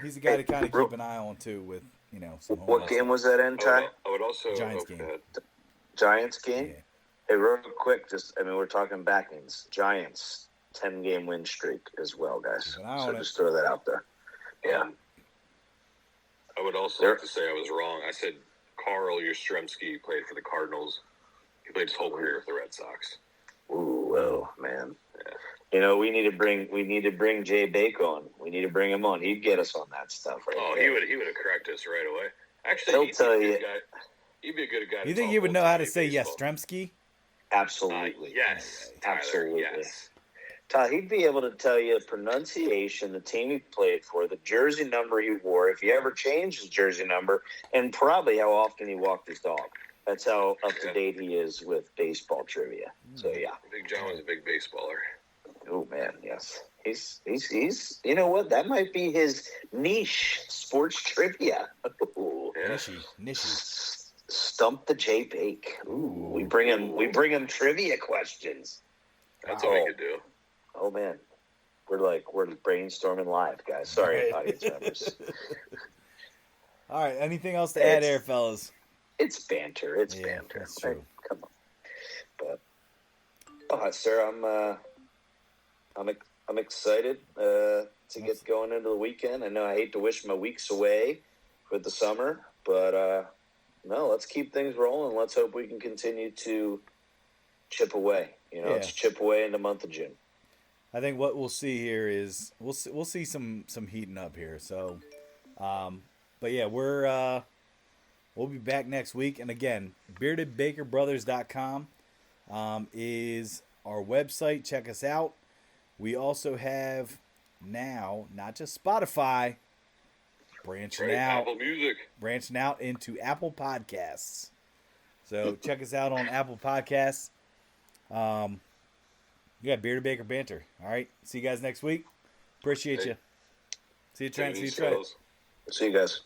he's a guy to kind of keep an eye on too with, some home What run game stuff. was that in, Ty? I would also Giants game. Giants game? Yeah. Hey, real quick, we're talking backings. Giants, 10-game win streak as well, guys. Keep an eye So on just throw that out there. Yeah. I would also like to say I was wrong. I said Carl Yastrzemski played for the Cardinals. He played his whole career with the Red Sox. Ooh, well, man. Yeah. We need to bring Jay Baker on. We need to bring him on. He'd get us on that stuff right there. He would have corrected us right away. Actually, He'll tell you. He'd be a good guy. You think he would know how to say Yastrzemski? Absolutely. Yes. Absolutely. Yes. Todd, he'd be able to tell you the pronunciation, the team he played for, the jersey number he wore, if he ever changed his jersey number, and probably how often he walked his dog. That's how up to date he is with baseball trivia. So yeah, Big John was a big baseballer. Oh man, yes. He's you know what? That might be his niche, sports trivia. Ooh. Yeah. Nishi. Stump the J Bake. Ooh, we bring him trivia questions. That's all we could do. Oh man, we're brainstorming live, guys. Sorry, audience members. All right, anything else to add here, fellas? It's banter. It's banter. That's true. Right? Come on, sir. I'm excited to get going into the weekend. I know I hate to wish my weeks away with the summer, but no, let's keep things rolling. Let's hope we can continue to chip away. Let's chip away in the month of June. I think what we'll see here is we'll see some heating up here. So, but yeah, we'll be back next week. And again, beardedbakerbrothers.com is our website. Check us out. We also have now not just Spotify, branching out into Apple Podcasts. So check us out on Apple Podcasts. You got Bearded Baker Banter. All right. See you guys next week. Appreciate you. See you, Trent. See you, Trent. See you guys.